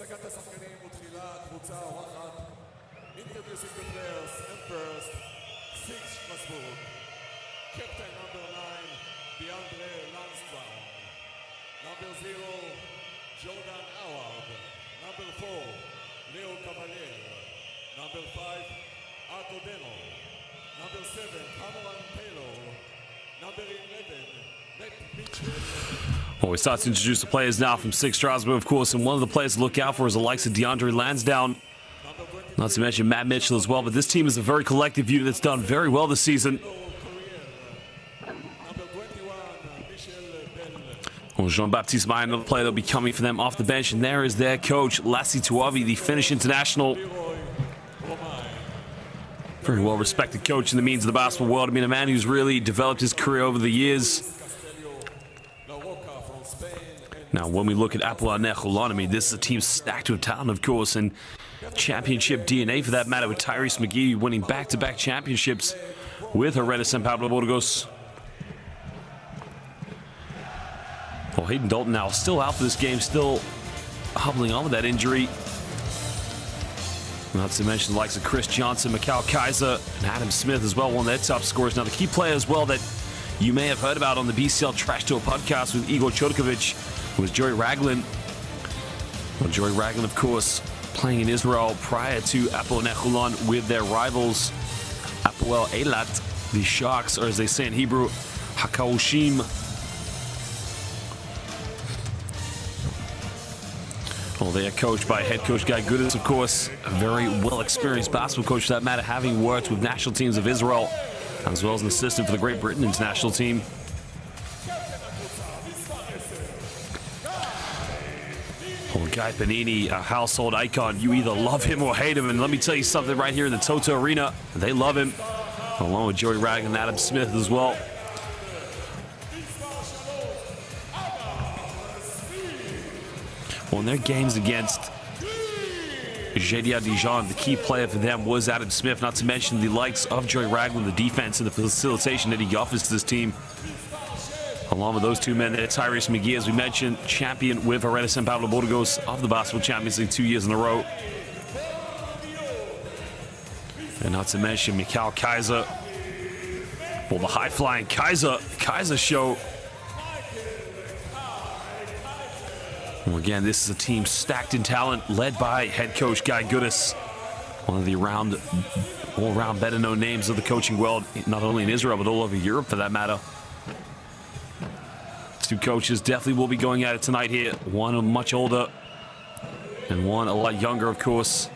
הצגת השחקנים ותחילה קבוצה אורחת. Introducing the players and first, SIG Strasbourg. Captain number 9, DeAndre Lansbaum. Number 0, Jordan Howard. Number 4, Leo Cavalier. Number 5, Arto Deno. Number 7, Cameron Taylor. Number 11, Matt Mitchell. Well, we start to introduce the players now from SIG Strasbourg, of course, and one of the players to look out for is the likes of DeAndre Lansdown. Not to mention Matt Mitchell as well, but this team is a very collective unit that's done very well this season. Well, Jean-Baptiste Mayer, another player that will be coming for them off the bench, and there is their coach, Lassie Tuavi, the Finnish international. Very well-respected coach in the means of the basketball world. I mean, a man who's really developed his career over the years. Now, when we look at Hapoel and Holon, I mean, this is a team stacked with talent, of course, and championship DNA for that matter, with Tyrese McGee winning back-to-back championships with Hereda San Pablo Burgos. Well, Hayden Dalton now still out for this game, still hobbling on with that injury. Not to mention the likes of Chris Johnson, Mikal Kaiser, and Adam Smith as well, one of their top scorers. Now, the key player as well that you may have heard about on the BCL Trash Talk podcast with Igor Chodkovic was Joey Raglan. Well, Joey Raglan, of course, playing in Israel prior to Hapoel and Holon with their rivals Hapoel Eilat, the Sharks, or as they say in Hebrew, Hakaoshim. Well, they are coached by head coach Guy Goodis, of course, a very well-experienced basketball coach for that matter, having worked with national teams of Israel, as well as an assistant for the Great Britain international team. Well, Guy Panini, a household icon. You either love him or hate him, and let me tell you something right here in the Toto Arena, they love him, along with Joey Raglan and Adam Smith as well. Well, in their games against Jedia Dijon, the key player for them was Adam Smith, not to mention the likes of Joey Raglan, the defense and the facilitation that he offers to this team. Along with those two men there, Tyrese McGee, as we mentioned, champion with Hereda San Pablo Burgos of the Basketball Champions League 2 years in a row. And not to mention Mikal Kaiser. Well, the high-flying Kaiser show. Well, again, this is a team stacked in talent, led by head coach Guy Goodis, one of the all-around better-known names of the coaching world, not only in Israel, but all over Europe, for that matter. Two coaches definitely will be going at it tonight here. One much older, and one a lot younger, of course.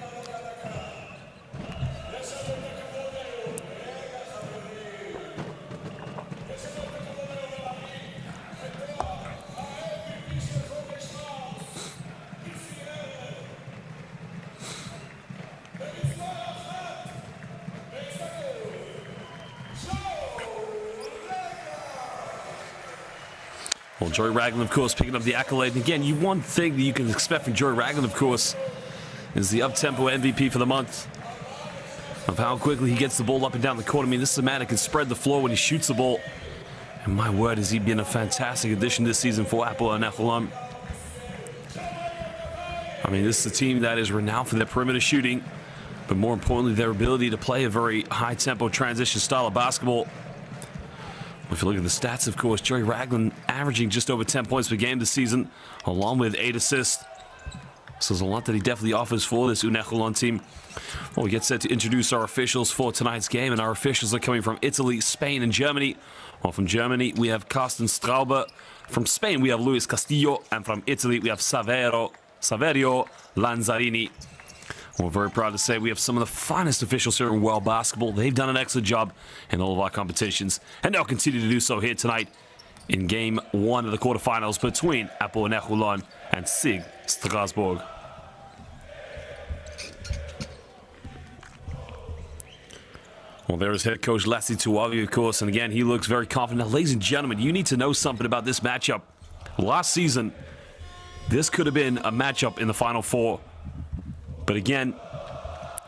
Well, Joey Raglan, of course, picking up the accolade. And again, one thing that you can expect from Joey Raglan, of course, is the up-tempo MVP for the month. Of how quickly he gets the ball up and down the court. I mean, this is a man that can spread the floor when he shoots the ball. And my word, has he been a fantastic addition this season for Hapoel and Holon. I mean, this is a team that is renowned for their perimeter shooting, but more importantly, their ability to play a very high-tempo transition style of basketball. If you look at the stats, of course, Joey Raglan averaging just over 10 points per game this season, along with 8 assists. So there's a lot that he definitely offers for this Holon team. Well, we get set to introduce our officials for tonight's game, and our officials are coming from Italy, Spain, and Germany. Well, from Germany, we have Carsten Straube. From Spain, we have Luis Castillo. And from Italy, we have Saverio Lanzarini. We're very proud to say we have some of the finest officials here in world basketball. They've done an excellent job in all of our competitions, and they'll continue to do so here tonight in Game 1 of the quarterfinals between Hapoel and Holon and SIG Strasbourg. Well, there is head coach Lassie Tuavi, of course, and again, he looks very confident. Now, ladies and gentlemen, you need to know something about this matchup. Last season, this could have been a matchup in the Final Four. But again,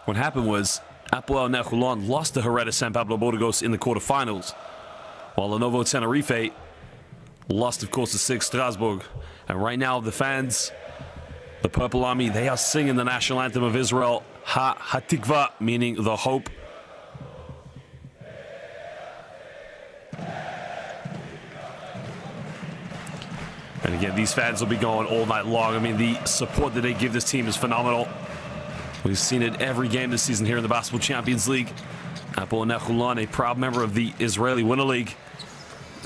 what happened was Hapoel and Holon lost to Hereda San Pablo Burgos in the quarterfinals, while Lenovo Tenerife lost, of course, to SIG Strasbourg. And right now, the fans The Purple Army, they are singing the national anthem of Israel, Ha-Hatikva, meaning the hope. And again, these fans will be going all night long. I mean, the support that they give this team is phenomenal. We've seen it every game this season here in the Basketball Champions League. Hapoel Holon, a proud member of the Israeli Winter League,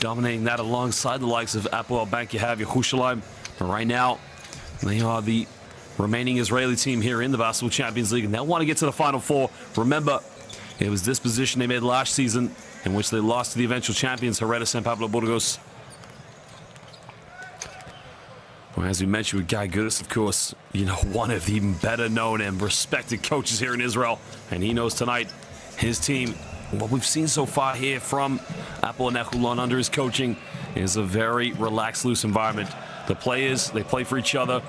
dominating that alongside the likes of Hapoel Yerushalayim. But right now, they are the remaining Israeli team here in the Basketball Champions League, and they'll want to get to the Final Four. Remember, it was this position they made last season, in which they lost to the eventual champions, Hereda San Pablo Burgos. Well, as we mentioned with Guy Goodis, of course, you know, one of the better known and respected coaches here in Israel, and he knows tonight his team, what we've seen so far here from Hapoel Holon under his coaching, is a very relaxed, loose environment. The players, they play for each other,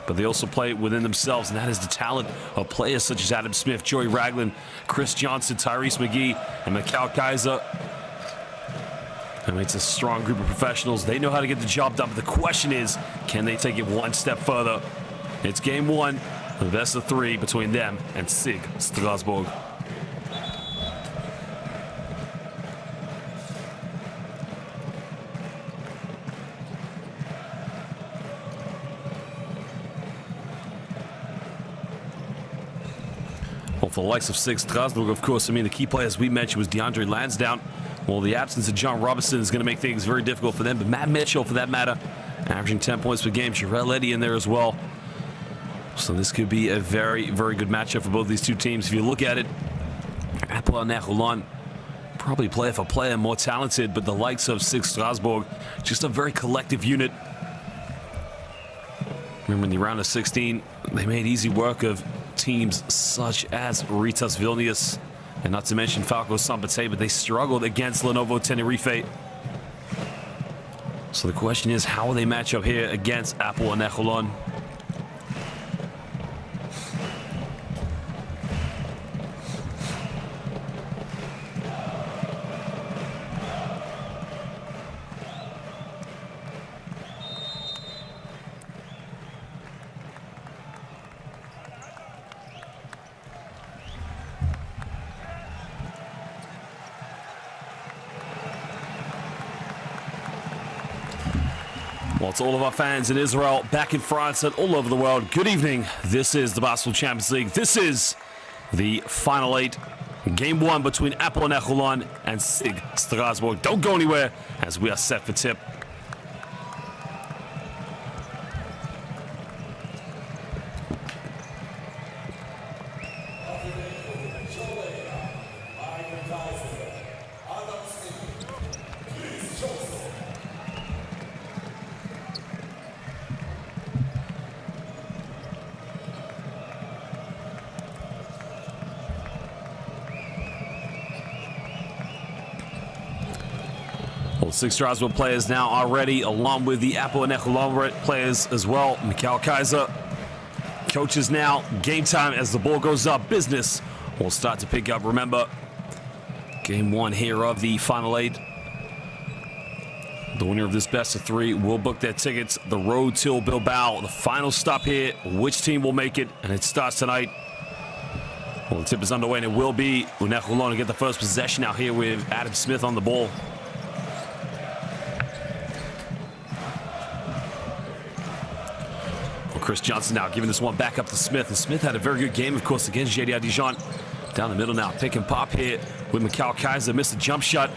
but they also play within themselves, and that is the talent of players such as Adam Smith, Joey Ragland, Chris Johnson, Tyrese McGee, and Mikal Kaiser. I mean, it's a strong group of professionals. They know how to get the job done, but the question is, can they take it one step further? It's game one, the best of three between them and SIG Strasbourg. Well, for the likes of SIG Strasbourg, of course, I mean, the key players we mentioned was DeAndre Lansdowne. Well, the absence of John Robinson is going to make things very difficult for them, but Matt Mitchell, for that matter, averaging 10 points per game. Jarrell Eddy in there as well. So this could be a very, very good matchup for both these two teams. If you look at it, Hapoel Holon, probably player for player, more talented, but the likes of SIG Strasbourg, just a very collective unit. Remember in the round of 16, they made easy work of teams such as Ritas Vilnius, and not to mention Falco Sampate, but they struggled against Lenovo Tenerife. So the question is, how will they match up here against Hapoel Holon? Well, to all of our fans in Israel, back in France, and all over the world, good evening. This is the Basketball Champions League. This is the Final 8. Game 1 between Hapoel Holon and SIG Strasbourg. Don't go anywhere as we are set for tip. Well, SIG Strasbourg players now are ready, along with the Hapoel Holon players as well. Mikal Kaiser. Coaches now, game time as the ball goes up. Business will start to pick up. Remember, game 1 here of the Final 8. The winner of this best of 3 will book their tickets. The road to Bilbao. The final stop here. Which team will make it? And it starts tonight. Well, the tip is underway, and it will be Holon to get the first possession out here with Adam Smith on the ball. Chris Johnson now giving this one back up to Smith. And Smith had a very good game, of course, against JDI Dijon. Down the middle now. Pick and pop here with Mikal Kaiser. Missed a jump shot.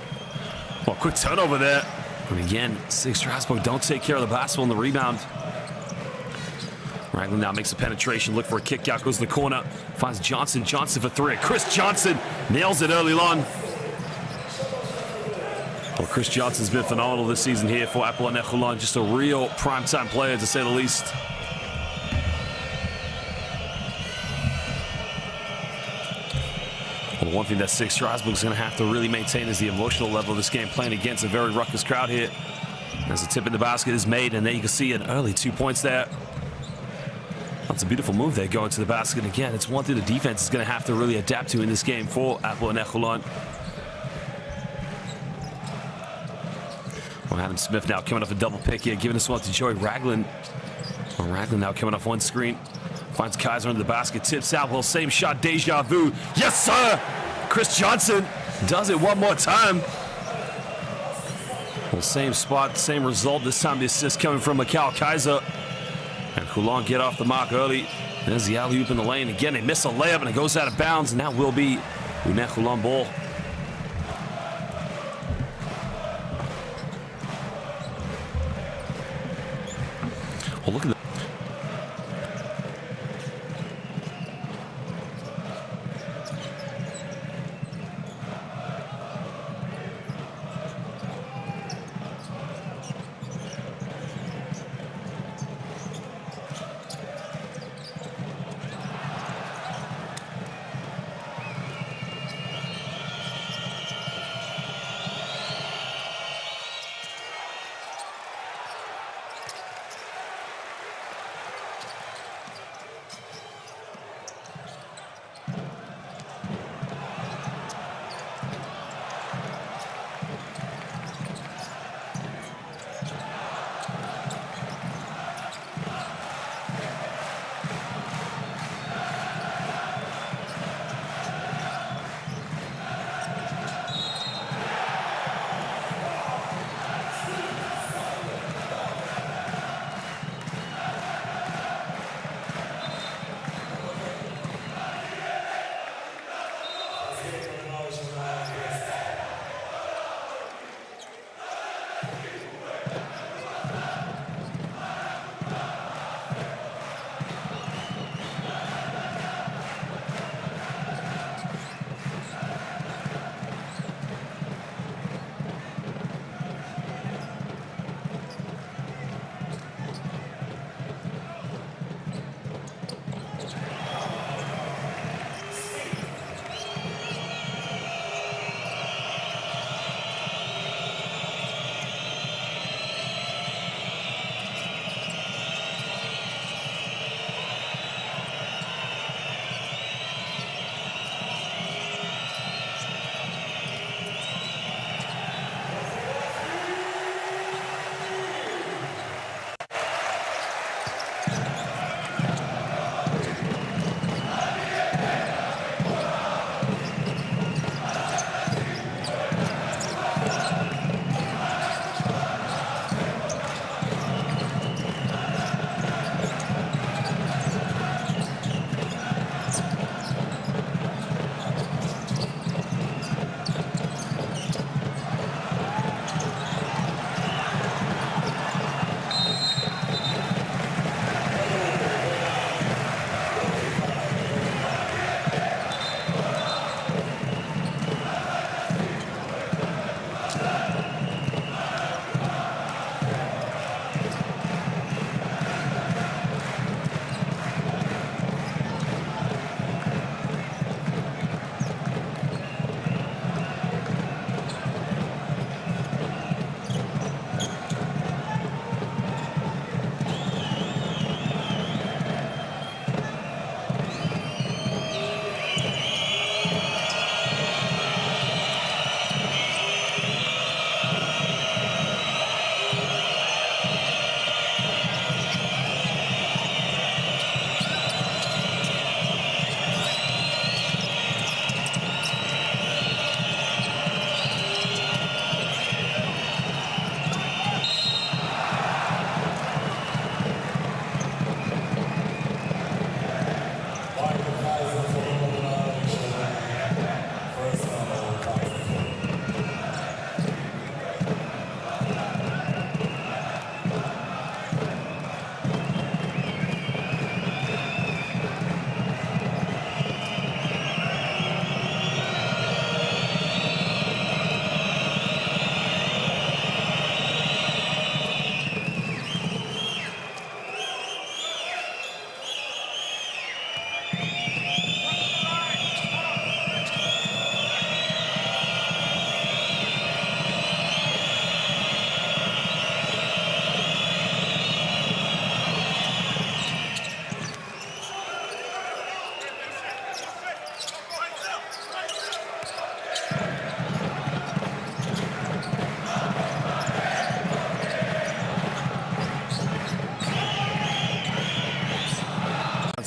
Well, quick turnover there. And again, SIG Strasbourg don't take care of the basketball in the rebound. Ragland now makes a penetration. Look for a kick out. Goes to the corner. Finds Johnson. Johnson for 3. Chris Johnson nails it early on. Well, Chris Johnson's been phenomenal this season here for Hapoel Holon. Just a real primetime player, to say the least. Well, one thing that SIG Strasbourg is going to have to really maintain is the emotional level of this game, playing against a very ruckus crowd here. As the tip in the basket is made, and there you can see an early 2 points there. That's a beautiful move there, going to the basket. Again, it's one thing the defense is going to have to really adapt to in this game for Hapoel Holon. Well, Adam Smith now coming off a double pick here, giving this one to Joey Ragland. Well, Ragland now coming off one screen. Finds Kaiser under the basket, tips out. Well, same shot, deja vu. Yes, sir! Chris Johnson does it one more time. Well, same spot, same result. This time the assist coming from Mikal Kaiser. And Holon get off the mark early. There's the alley-oop in the lane. Again, they miss a layup and it goes out of bounds. And that will be Unet Holon ball. Well, look at that.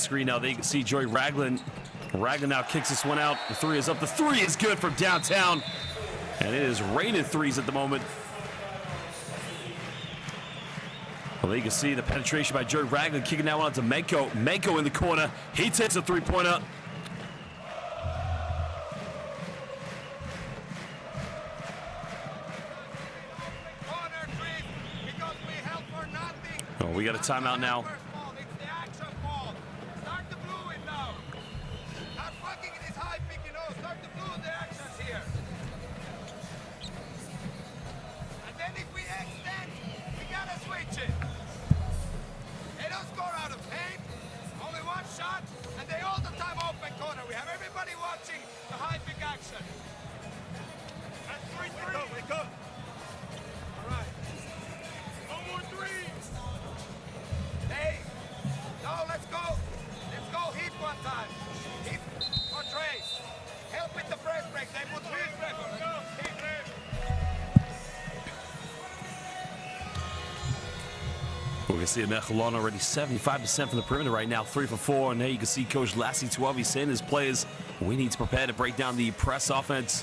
screen now. There you can see Joey Ragland. Ragland now kicks this one out. The three is up. The three is good from downtown. And it is raining threes at the moment. Well, there you can see the penetration by Joey Ragland, kicking that one out to Menko. Menko in the corner. He takes a three-pointer. Oh, we got a timeout now. We can see Holon already 75% from the perimeter right now, 3 for 4. And there you can see Coach Lassie Tuavi saying to his players, we need to prepare to break down the press offense.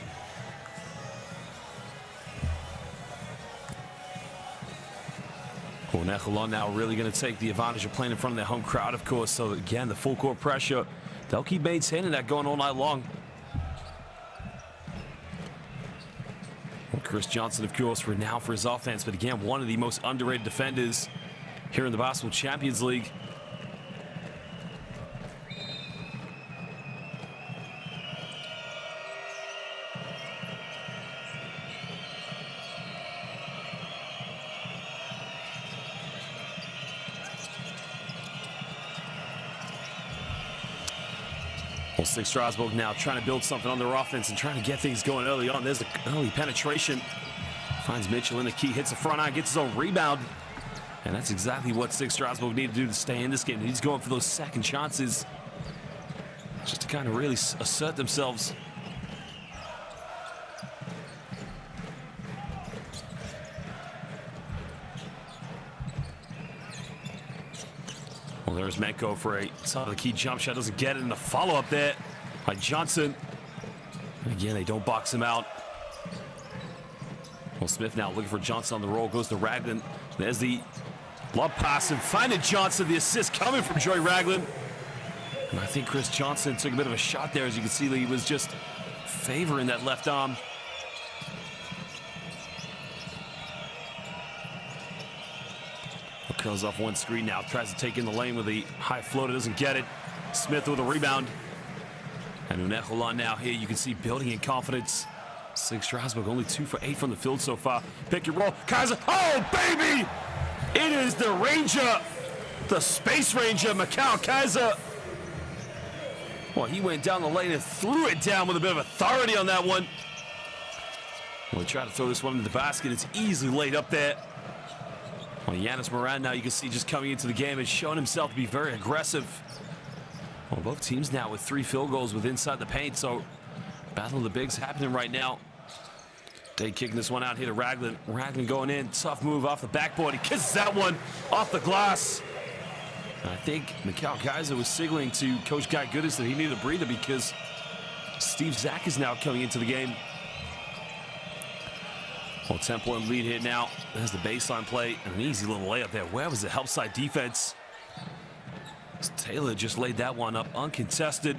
Well, Holon now really going to take the advantage of playing in front of their home crowd, of course. So again, the full court pressure, they'll keep maintaining that going all night long. Well, Chris Johnson, of course, renowned for his offense, but again, one of the most underrated defenders here in the Basketball Champions League. Well, SIG Strasbourg now trying to build something on their offense and trying to get things going early on. There's an early penetration. Finds Mitchell in the key, hits the front eye, gets his own rebound. And that's exactly what SIG Strasbourg need to do to stay in this game. He's going for those second chances just to kind of really assert themselves. Well, there's Menko for a solid key jump shot. Doesn't get it in the follow-up there by Johnson. And again, they don't box him out. Well, Smith now looking for Johnson on the roll. Goes to Ragland. There's the lob pass and finding Johnson. The assist coming from Joey Ragland. And I think Chris Johnson took a bit of a shot there. As you can see, he was just favoring that left arm. Curls off one screen now. Tries to take in the lane with the high floater. Doesn't get it. Smith with a rebound. And Holon now here. You can see building in confidence. SIG Strasbourg only 2 for 8 from the field so far. Pick and roll. Kaiser. Oh, baby! It is the Ranger, the Space Ranger, Mikal Kaiser. Well, he went down the lane and threw it down with a bit of authority on that one. Well, he tried to throw this one into the basket. It's easily laid up there. Well, Giannis Moran now you can see just coming into the game and showing himself to be very aggressive. Well, both teams now with 3 field goals with inside the paint, so battle of the bigs happening right now. They kicking this one out here to Ragland. Ragland going in, tough move off the backboard. He kisses that one off the glass. And I think Mikal Kaiser was signaling to Coach Guy Goodis that he needed a breather because Steve Zak is now coming into the game. Well, 10-point lead here now. There's the baseline play and an easy little layup there. Where was the help side defense? Taylor just laid that one up uncontested.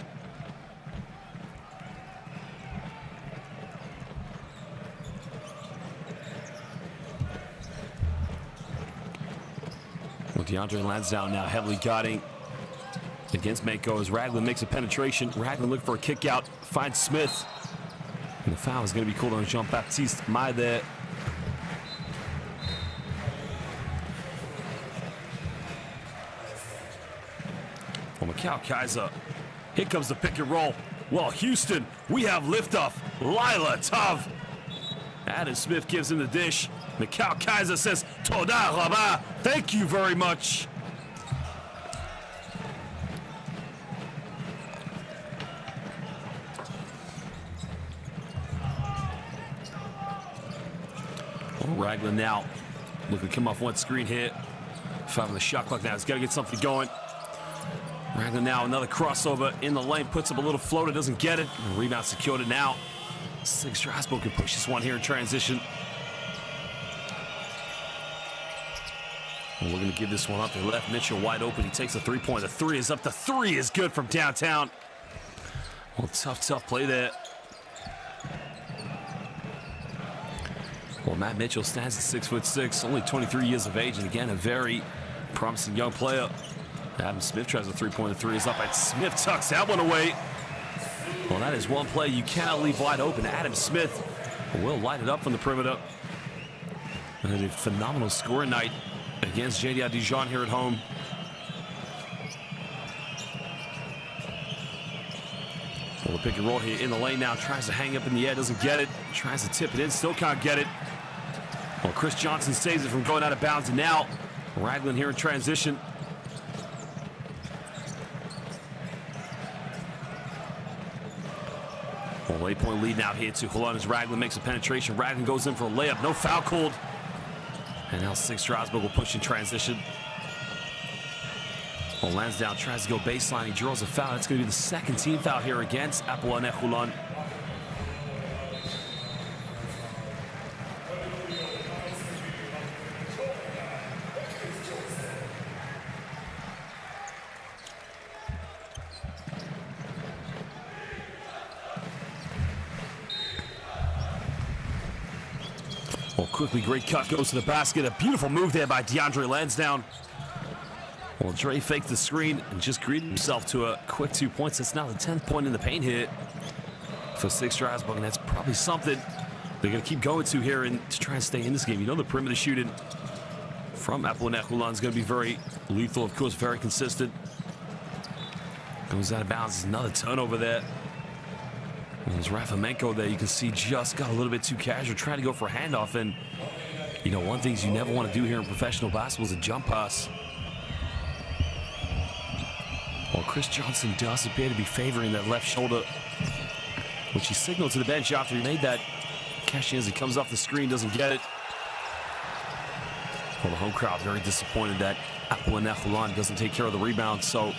Well, DeAndre Lansdowne now heavily guarding against Menko as Ragland makes a penetration. Ragland looking for a kick out, finds Smith. And the foul is going to be called on Jean-Baptiste Mai there. Well, Mikal Kaiser, here comes the pick and roll. Well, Houston, we have liftoff. Lila Tov. Adam Smith gives him the dish. Mikal Kaiser says, Toda Rabah, thank you very much. Well, Ragland now looking to come off one screen here. 5 on the shot clock now. He's got to get something going. Ragland now another crossover in the lane, puts up a little floater, doesn't get it. And rebound secured it now. SIG Strasbourg can push this one here in transition. And we're going to give this one up. They left Mitchell wide open. He takes a three-pointer. The three is up. The three is good from downtown. Well, tough play there. Well, Matt Mitchell stands at 6'6", only 23 years of age, and again, a very promising young player. Adam Smith tries a three-pointer. Three is up, and Smith tucks that one away. Well, that is one play you cannot leave wide open. Adam Smith will light it up from the perimeter. And a phenomenal scoring night against JDI Dijon here at home. Well, the pick and roll here in the lane now. Tries to hang up in the air, doesn't get it. Tries to tip it in, still can't get it. Well, Chris Johnson saves it from going out of bounds, and now Ragland here in transition. Well, 8-point lead now here to Holon as Ragland makes a penetration. Ragland goes in for a layup, no foul called. And now SIG Strasbourg will push in transition. Well, Lansdowne tries to go baseline. He draws a foul. That's going to be the second team foul here against Hapoel and Holon. Well, quickly, great cut, goes to the basket. A beautiful move there by DeAndre Lansdowne. Well, Dre faked the screen and just greeted himself to a quick 2 points. That's now the 10th point in the paint here for SIG Strasbourg, and that's probably something they're going to keep going to here and to try and stay in this game. You know, the perimeter shooting from Hapoel and Holon is going to be very lethal, of course, very consistent. Goes out of bounds. Another turnover there. Well, there's Rafamenko there. You can see just got a little bit too casual, trying to go for a handoff. And, you know, one thing you never want to do here in professional basketball is a jump pass. Well, Chris Johnson does appear to be favoring that left shoulder, which he signaled to the bench after he made that catch as he comes off the screen, doesn't get it. Well, the home crowd very disappointed that Hapoel and Holon doesn't take care of the rebound. So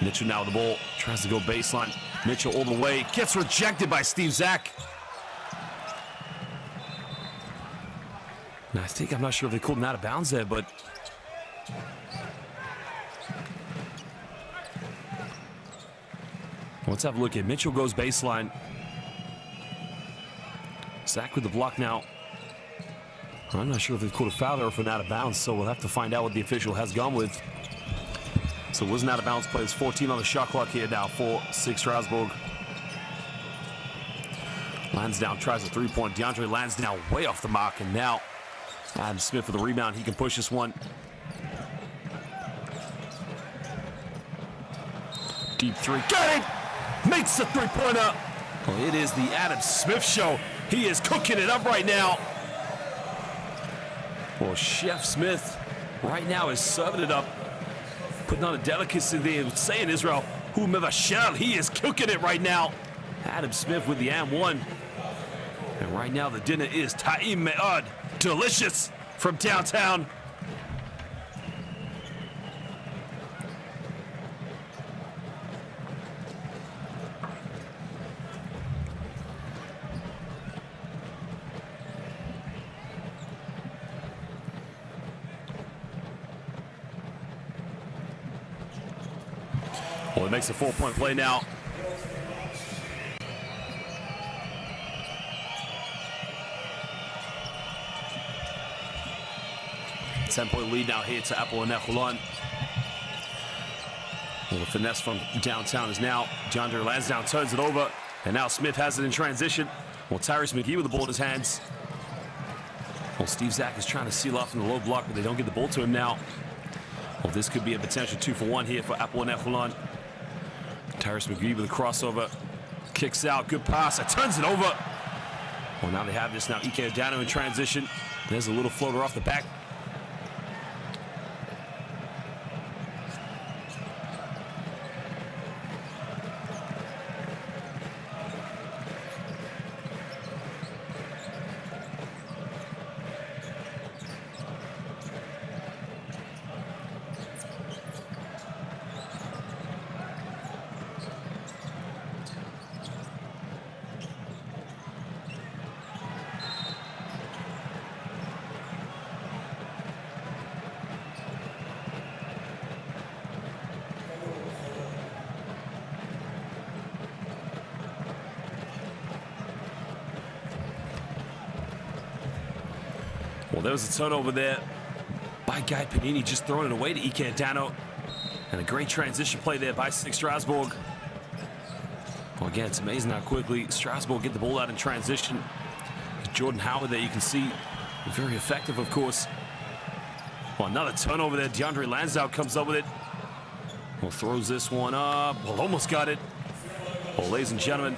Mitchell now with the ball, tries to go baseline. Mitchell all the way, gets rejected by Steve Zak. Now, I'm not sure if they called him out of bounds there, but let's have a look at Mitchell goes baseline. Zak with the block now. I'm not sure if they called a foul or if it's out of bounds, so we'll have to find out what the official has gone with. So it wasn't out of bounds play. It's 14 on the shot clock here now for SIG Strasbourg. Lansdowne tries a three-point. DeAndre Lansdowne way off the mark, and now Adam Smith with the rebound. He can push this one. Deep three. Got it! Makes the three-pointer. Well, it is the Adam Smith show. He is cooking it up right now. Well, Chef Smith right now is serving it up. Putting on a delicacy they would say in Israel, whomever shall, he is cooking it right now. Adam Smith with the and-one. And right now the dinner is ta'im me'ad, delicious from downtown. Well, it makes a 4-point play now. Ten-point lead now here to Hapoel and Holon. Well, the finesse from downtown is now DeAndre Lansdowne turns it over, and now Smith has it in transition. Well, Tyrese McGee with the ball in his hands. Well, Steve Zak is trying to seal off in the low block, but they don't get the ball to him now. Well, this could be a potential 2-for-1 here for Hapoel and Holon. Tyrese McGee with a crossover, kicks out, good pass, it turns it over. Well, now they have this now. Ike Adano in transition. There's a little floater off the back. Well, there was a turnover there by Guy Panini, just throwing it away to Ike Adano. And a great transition play there by SIG Strasbourg. Well, again, it's amazing how quickly Strasbourg get the ball out in transition. Jordan Howard there, you can see, very effective, of course. Well, another turnover there. DeAndre Lansdowne comes up with it. Well, throws this one up. Well, almost got it. Well, ladies and gentlemen,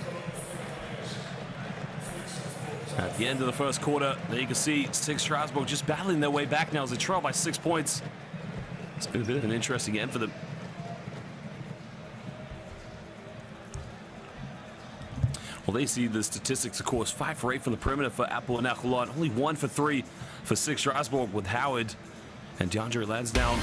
at the end of the first quarter, there you can see SIG Strasbourg just battling their way back now as they trail by 6 points. It's been a bit of an interesting end for them. Well, they see the statistics, of course. 5 for 8 from the perimeter for Hapoel and Holon. Only 1 for 3 for SIG Strasbourg with Howard and DeAndre Lansdowne.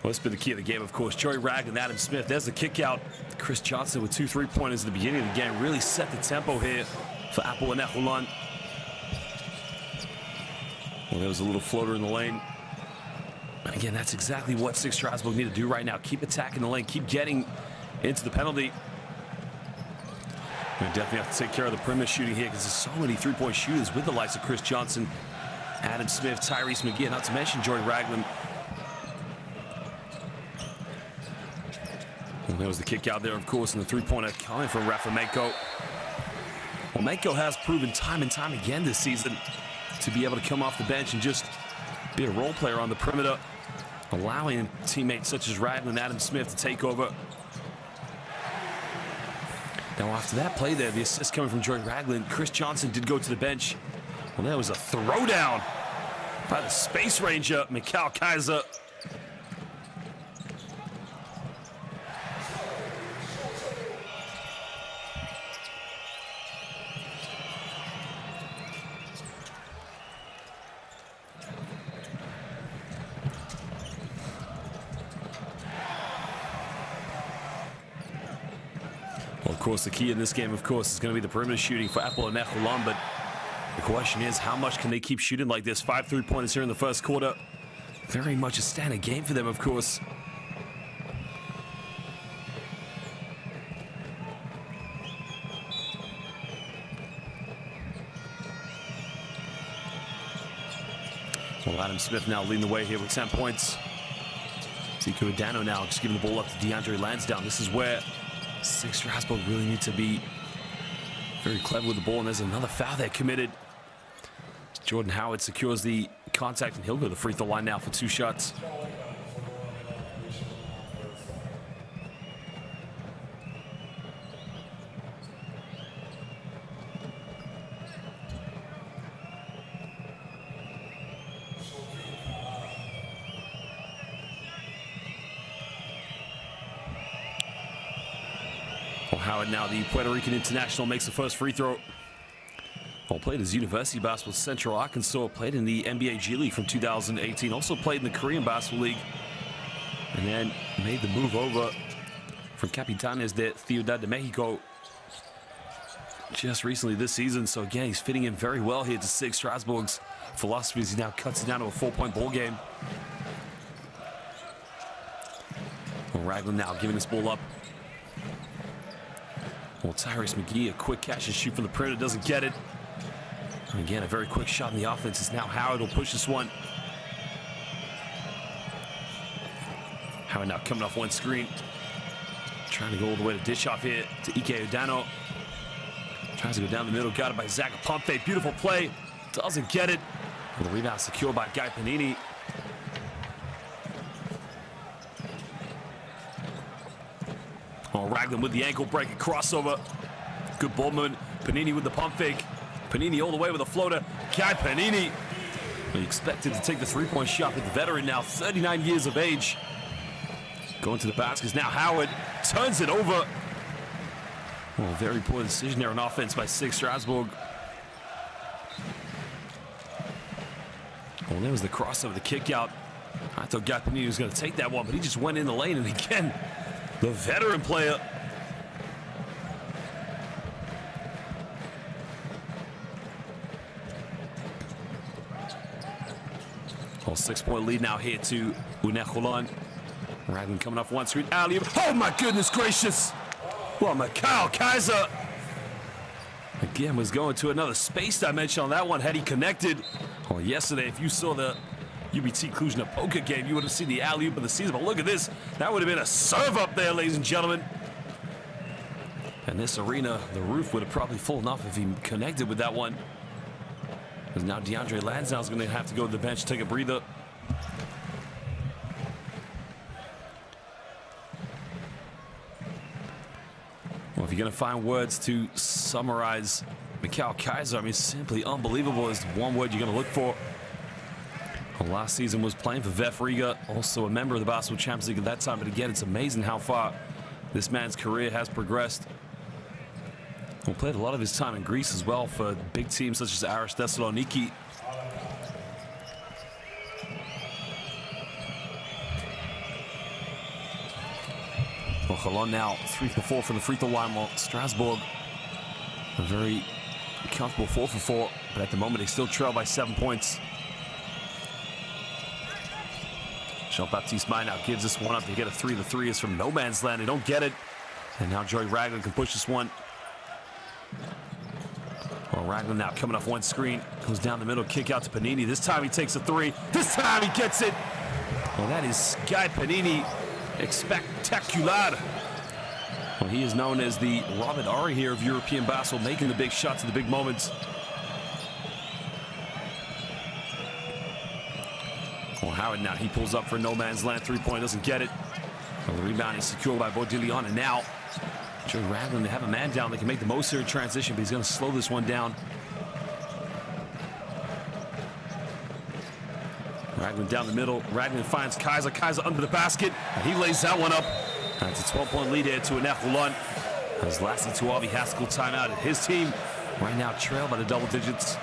Well, that's been the key of the game, of course. Joey Ragland, Adam Smith. There's the kick out. Chris Johnson with 2 3-pointers at the beginning of the game. Really set the tempo here for Hapoel and Holon. Well, there was a little floater in the lane. And again, that's exactly what SIG Strasbourg need to do right now. Keep attacking the lane. Keep getting into the penalty. We definitely have to take care of the perimeter shooting here because there's so many 3-point shooters with the likes of Chris Johnson, Adam Smith, Tyrese McGee, not to mention Joey Ragland. Well, there was the kick out there, of course, and the 3-pointer coming from Rafa Menko. Well, Menko has proven time and time again this season to be able to come off the bench and just be a role player on the perimeter, allowing teammates such as Ragland and Adam Smith to take over. Now, after that play there, the assist coming from Joey Ragland, Chris Johnson did go to the bench. Well, there was a throwdown by the Space Ranger, Mikal Kaiser. Well, of course, the key in this game, of course, is going to be the perimeter shooting for Hapoel and Holon, but the question is, how much can they keep shooting like this? 5 3-pointers here in the first quarter. Very much a standard game for them, of course. Well, Adam Smith now leading the way here with 10 points. Zico Adano now just giving the ball up to DeAndre Lansdowne. This is where SIG Strasbourg really need to be very clever with the ball, and there's another foul there committed. Jordan Howard secures the contact, and he'll go to the free throw line now for 2 shots. Well, Howard now, the Puerto Rican international, makes the first free throw. Well, played as University Basketball Central Arkansas, played in the NBA G League from 2018, also played in the Korean Basketball League, and then made the move over from Capitanes de Ciudad de Mexico just recently this season. So again, he's fitting in very well here to SIG Strasbourg's philosophy as he now cuts it down to a 4-point ball game. Well, Ragland now giving this ball up. Well, Tyrese McGee, a quick catch and shoot from the perimeter, doesn't get it. And again, a very quick shot in the offense is now Howard will push this one. Howard now coming off one screen. Trying to go all the way to dish off here to Ike Adano. Tries to go down the middle, got it by Zach Pompe. Beautiful play, doesn't get it. Well, the rebound secured by Guy Panini. Oh, Ragland with the ankle break and crossover. Good ball movement. Panini with the pump fake. Panini all the way with a floater. Guy Panini. He expected to take the 3-point shot, but the veteran now, 39 years of age. Going to the basket. Now Howard turns it over. Well, very poor decision there on offense by SIG Strasbourg. Well, there was the crossover, the kick out. I thought Guy Panini was going to take that one, but he just went in the lane, and again, the veteran player. Well, 6-point lead now here to Holon. Ragland coming off one screen. Alley-oop. Oh my goodness gracious! Well, Mikal Kaiser. again was going to another space dimension on that one had he connected. Well, yesterday, if you saw the UBT Cluj-Napoca game, you would have seen the alley-oop of the season. But look at this. That would have been a serve up there, ladies and gentlemen. And this arena, the roof would have probably fallen off if he connected with that one. Because now DeAndre Lansdowne is going to have to go to the bench, take a breather. Well, if you're going to find words to summarize Mikal Kaiser, I mean, simply unbelievable is one word you're going to look for. Well, last season was playing for VF Riga, also a member of the Basketball Champions League at that time. But again, it's amazing how far this man's career has progressed. Well, played a lot of his time in Greece as well for big teams such as Aris Thessaloniki. Well, Holon now 3 for 4 from the free throw line, while Strasbourg a very comfortable 4 for 4, but at the moment they still trail by 7 points. Jean-Baptiste May now gives this one up to get a 3. The 3 is from no man's land. They don't get it. And now Joey Ragland can push this one. Well, Ragland now coming off one screen. Goes down the middle, kick out to Panini. This time he takes a 3. This time he gets it. Well, that is Sky Panini Spectacular. Well, he is known as the Robert Ari here of European basketball, making the big shots at the big moments. Well, Howard now, he pulls up for no man's land. 3-point, doesn't get it. Well, the rebound is secured by Baudillion, and now Joey Ragland, they have a man down. They can make the most here in transition, but he's going to slow this one down. Ragland down the middle. Ragland finds Kaiser. Kaiser under the basket, and he lays that one up. That's a 12-point lead here to Holon. As Lassie Tuavi has to go timeout at his team. Right now trail by the double digits.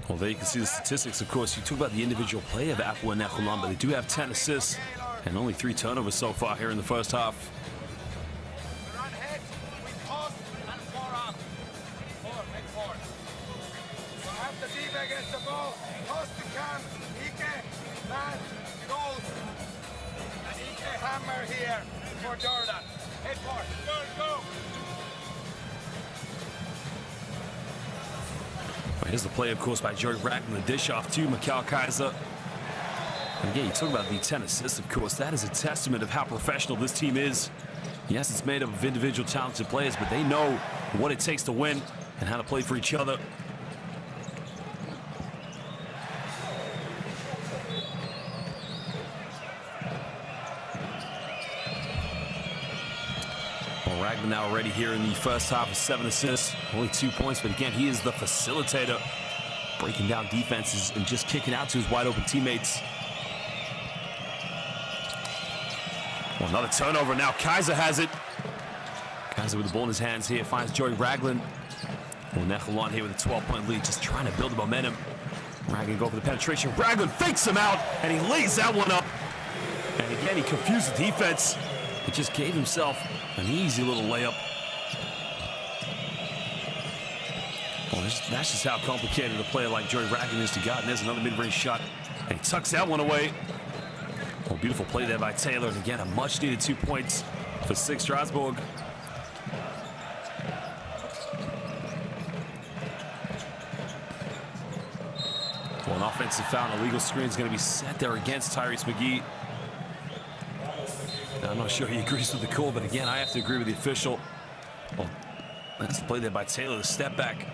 Well, there you can see the statistics. Of course, you talk about the individual play of Hapoel and Holon, but they do have 10 assists and only 3 turnovers so far here in the first half. Run head with post and 4 up. 4, make 4. So after deep against the ball, post to Cam, Ike, man, goals. And Ike hammer here for Jordan. Head 4, go. Here's the play, of course, by Joey Ragland, the dish off to Mikal Kaiser. And again, you talk about the 10 assists, of course. That is a testament of how professional this team is. Yes, it's made up of individual talented players, but they know what it takes to win and how to play for each other. Well, Ragland now already here in the first half with 7 assists, only 2 points, but again, he is the facilitator, breaking down defenses and just kicking out to his wide open teammates. Well, another turnover. Now Kaiser has it. Kaiser with the ball in his hands here, finds Joey Ragland. Well, Holon here with a 12-point lead, just trying to build the momentum. Ragland go for the penetration. Ragland fakes him out, and he lays that one up. And again, he confused the defense. He just gave himself an easy little layup. Well, that's just how complicated a player like Joey Ragland is to guard. And there's another mid-range shot, and he tucks that one away. Well, beautiful play there by Taylor. And again, a much-needed 2 points for SIG Strasbourg. Well, an offensive foul and a legal screen is going to be set there against Tyrese McGee. I'm not sure he agrees with the call, but again, I have to agree with the official. Well, that's the play there by Taylor, the step back.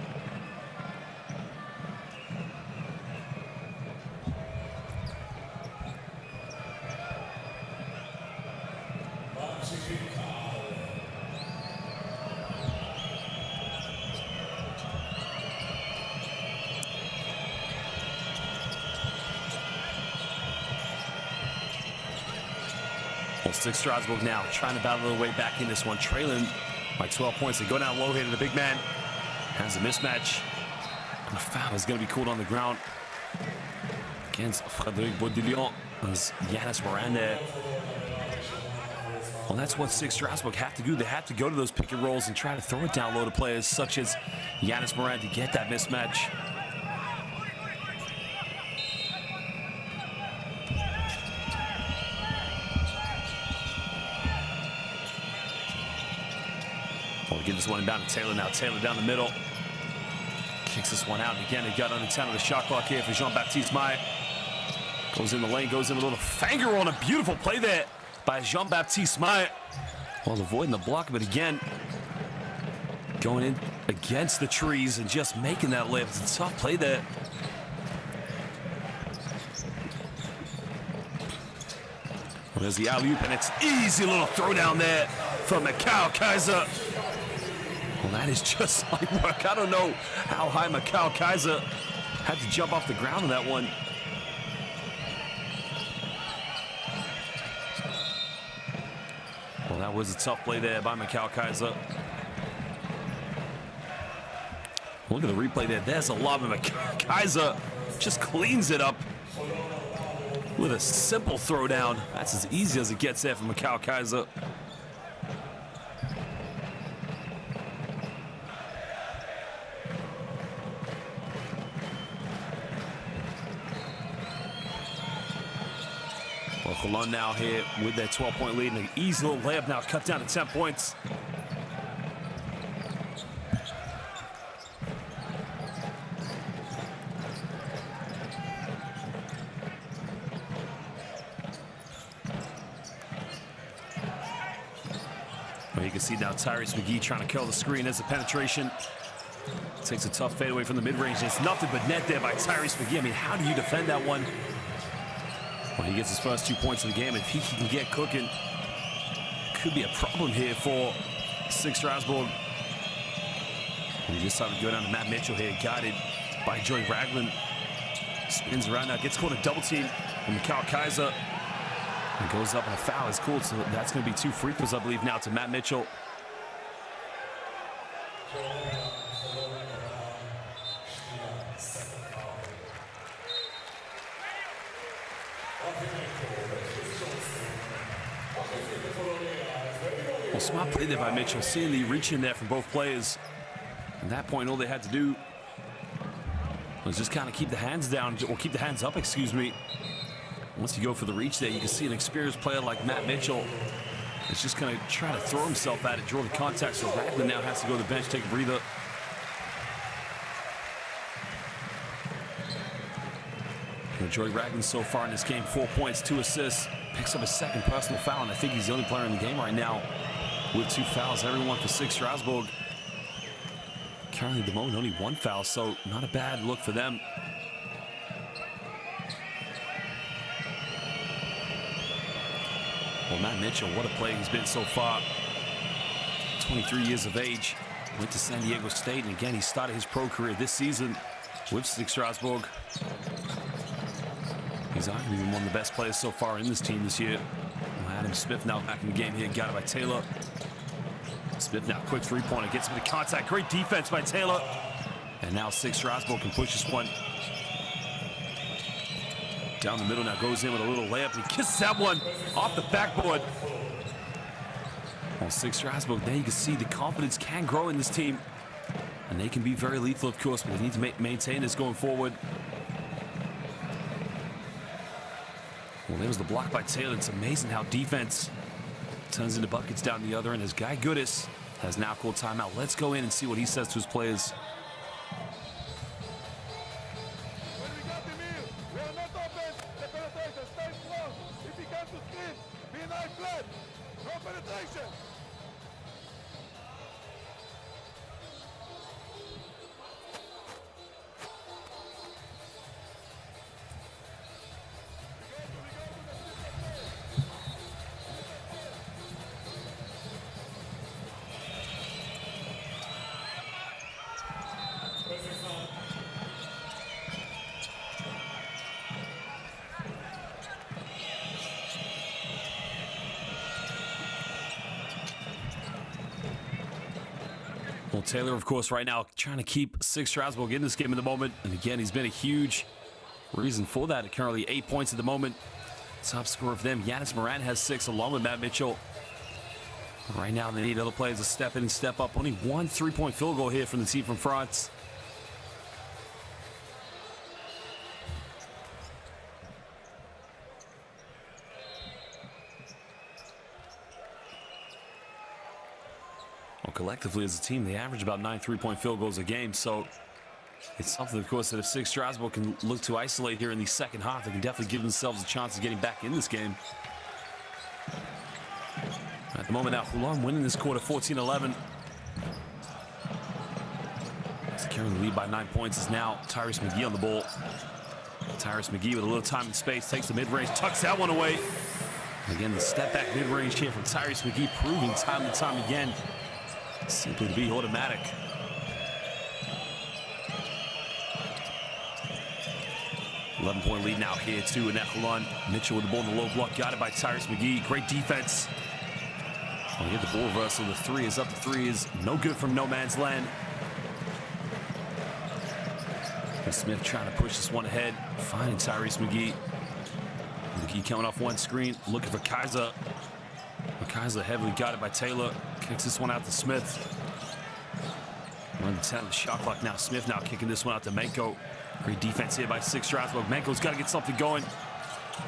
Well, SIG Strasbourg now trying to battle their way back in this one, trailing by 12 points. They go down low here to the big man. Has a mismatch. And a foul is going to be called on the ground against Frédéric Baudillon. There's Yanis Moran there. Well, that's what SIG Strasbourg have to do. They have to go to those pick and rolls and try to throw it down low to players such as Yanis Moran to get that mismatch. Well, we give this one down to Taylor now. Taylor down the middle. Kicks this one out. And again, they got under 10 of the shot clock here for Jean-Baptiste Maille. Goes in the lane, goes in a little finger on a beautiful play there by Jean-Baptiste Maille. Well, avoiding the block, but again, going in against the trees and just making that layup. It's a tough play there. Well, there's the alley-oop, and it's easy little throwdown there from Mikal Kaiser. Well, that is just like work. I don't know how high Mikal Kaiser had to jump off the ground on that one. Well, that was a tough play there by Mikal Kaiser. Look at the replay there. There's a lob, and Mikal Kaiser just cleans it up with a simple throwdown. That's as easy as it gets there for Mikal Kaiser. Well, Holon now here with their 12-point lead, and an easy little layup now cut down to 10 points. Well, you can see now Tyrese McGee trying to kill the screen as the penetration. Takes a tough fadeaway from the mid-range. It's nothing but net there by Tyrese McGee. I mean, how do you defend that one? Well, he gets his first 2 points of the game. If he can get cooking, could be a problem here for SIG Strasbourg. And he just decided to go down to Matt Mitchell here, guided by Joey Ragland. Spins around now, gets caught in a double team from Mikal Kaiser. And goes up, and a foul is called, so that's going to be 2 free throws, I believe, now to Matt Mitchell. Well, smart play there by Mitchell, seeing the reach in there from both players. At that point, all they had to do was just kind of keep the hands down, or keep the hands up, excuse me. Once you go for the reach there, you can see an experienced player like Matt Mitchell is just going to try to throw himself at it, draw the contact, so Ragland now has to go to the bench, take a breather. Joey Ragland so far in this game, 4 points, 2 assists, picks up a second personal foul, and I think he's the only player in the game right now with 2 fouls. Everyone for SIG Strasbourg. Currently at the moment, only 1 foul, so not a bad look for them. Well, Matt Mitchell, what a player he's been so far. 23 years of age, went to San Diego State, and again, he started his pro career this season with SIG Strasbourg. He's arguably been one of the best players so far in this team this year. Well, Adam Smith now back in the game here, got it by Taylor. Smith now, quick three-pointer, gets him into contact. Great defense by Taylor. And now SIG Strasbourg can push this one down the middle. Now goes in with a little layup, and he kisses that one off the backboard. Well, SIG Strasbourg, there you can see the confidence can grow in this team. And they can be very lethal, of course, but they need to maintain this going forward. Well, there was the block by Taylor. It's amazing how defense turns into buckets down the other end. As Guy Goodis has now called timeout. Let's go in and see what he says to his players. When we got the meal, we are not open. The penetration, stay close. If he comes to screen, be nice flat. No penetration. Taylor, of course, right now trying to keep SIG Strasbourg in this game at the moment. And again, he's been a huge reason for that. Currently 8 points at the moment. Top scorer for them, Yanis Moran, has 6 along with Matt Mitchell. But right now, they need other players to step in and step up. Only one 3-point field goal here from the team from France. Well, collectively as a team, they average about 9 3-point field goals a game. So it's something, of course, that if SIG Strasbourg can look to isolate here in the second half, they can definitely give themselves a chance of getting back in this game. At the moment now, Holon winning this quarter 14-11. Securing the lead by 9 points is now Tyrese McGee on the ball. Tyrese McGee with a little time and space takes the mid-range, tucks that one away. And again, the step-back mid-range here from Tyrese McGee, proving time and time again simply to be automatic. $11-point lead now here too in Holon. Mitchell with the ball in the low block, guarded by Tyrese McGee. Great defense. We get the ball reversal. The 3 is up. The 3 is no good from no man's land. And Smith trying to push this one ahead, finding Tyrese McGee. McGee coming off one screen, looking for Kaiser. Kaiser heavily guarded by Taylor. Kicks this one out to Smith. 1-10 the shot clock now. Smith now kicking this one out to Menko. Great defense here by SIG Strasbourg. Menko's got to get something going.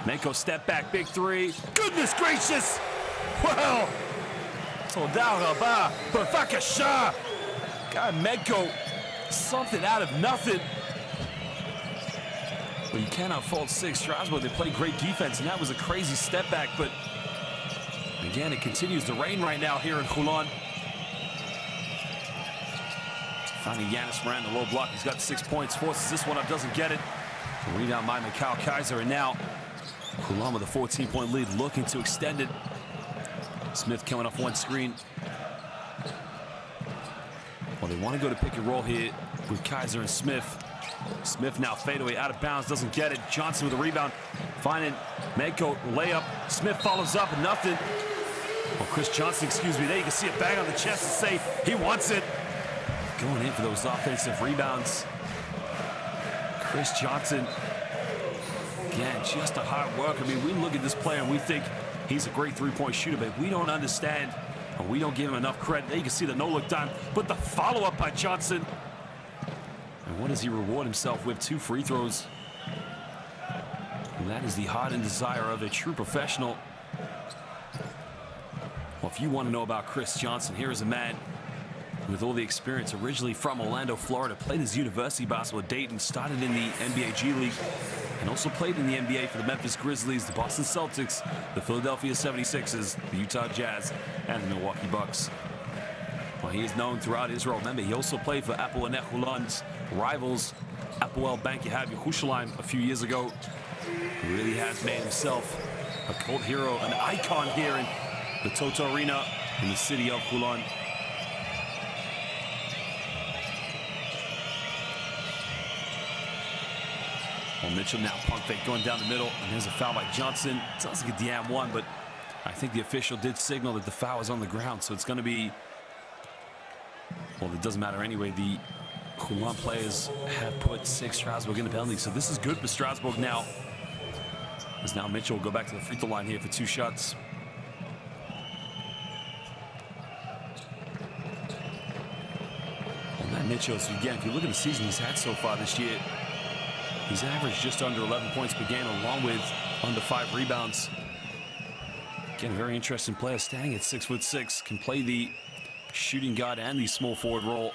Menko step back, big 3. Goodness gracious! Well, God, Menko, something out of nothing. But you cannot fault SIG Strasbourg. They play great defense, and that was a crazy step back. But again, it continues to rain right now here in Holon. Finding Yanis Moran, the low block. He's got 6 points. Forces this one up, doesn't get it. The rebound by Mikal Kaiser, and now Holon with a 14-point lead, looking to extend it. Smith coming off one screen. Well, they want to go to pick and roll here with Kaiser and Smith. Smith now fadeaway out of bounds, doesn't get it. Johnson with a rebound, finding Menko, layup. Smith follows up and nothing. Well, Chris Johnson, excuse me, there you can see a bang on the chest and say he wants it. Going in for those offensive rebounds. Chris Johnson, again, just a hard worker. I mean, we look at this player and we think he's a great 3-point shooter, but we don't understand, or we don't give him enough credit. There you can see the no-look dime, but the follow-up by Johnson. And what does he reward himself with? 2 free throws. And that is the heart and desire of a true professional. Well, if you want to know about Chris Johnson, here is a man with all the experience, originally from Orlando, Florida, played his university basketball at Dayton, started in the NBA G League, and also played in the NBA for the Memphis Grizzlies, the Boston Celtics, the Philadelphia 76ers, the Utah Jazz, and the Milwaukee Bucks. Well, he is known throughout Israel. Remember, he also played for Hapoel Holon's rivals, Hapoel Bank Yerushalayim, a few years ago. He really has made himself a cult hero, an icon here in the Toto Arena in the city of Holon. Well, Mitchell now pump fake going down the middle, and there's a foul by Johnson. It doesn't get the and-1, but I think the official did signal that the foul is on the ground, so it's going to be, well, it doesn't matter anyway. The Holon players have put SIG Strasbourg in the penalty, so this is good for Strasbourg now. As now Mitchell will go back to the free throw line here for 2 shots. Well, Matt Mitchell, so again, if you look at the season he's had so far this year, he's averaged just under 11 points per game, along with under 5 rebounds. Again, a very interesting player, standing at 6'6", can play the shooting guard and the small forward role.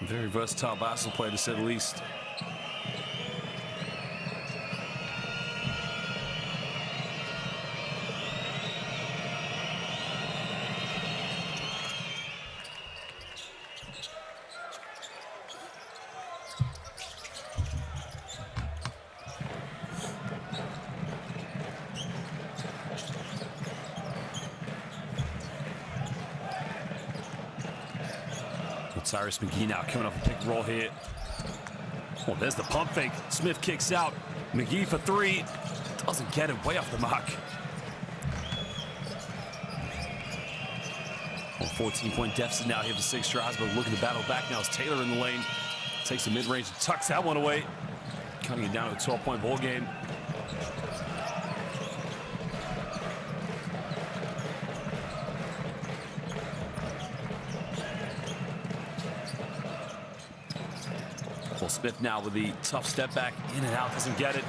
A very versatile basketball player, to say the least. Tyrese McGee now coming off a pick and roll here. Well, there's the pump fake. Smith kicks out. McGee for 3. Doesn't get it, way off the mark. Well, 14-point deficit now here for SIG Strasbourg. Looking to battle back now as Taylor in the lane. Takes a mid-range and tucks that one away. Cutting it down to a 12-point ball game. Well, Smith now with the tough step back, in and out, doesn't get it.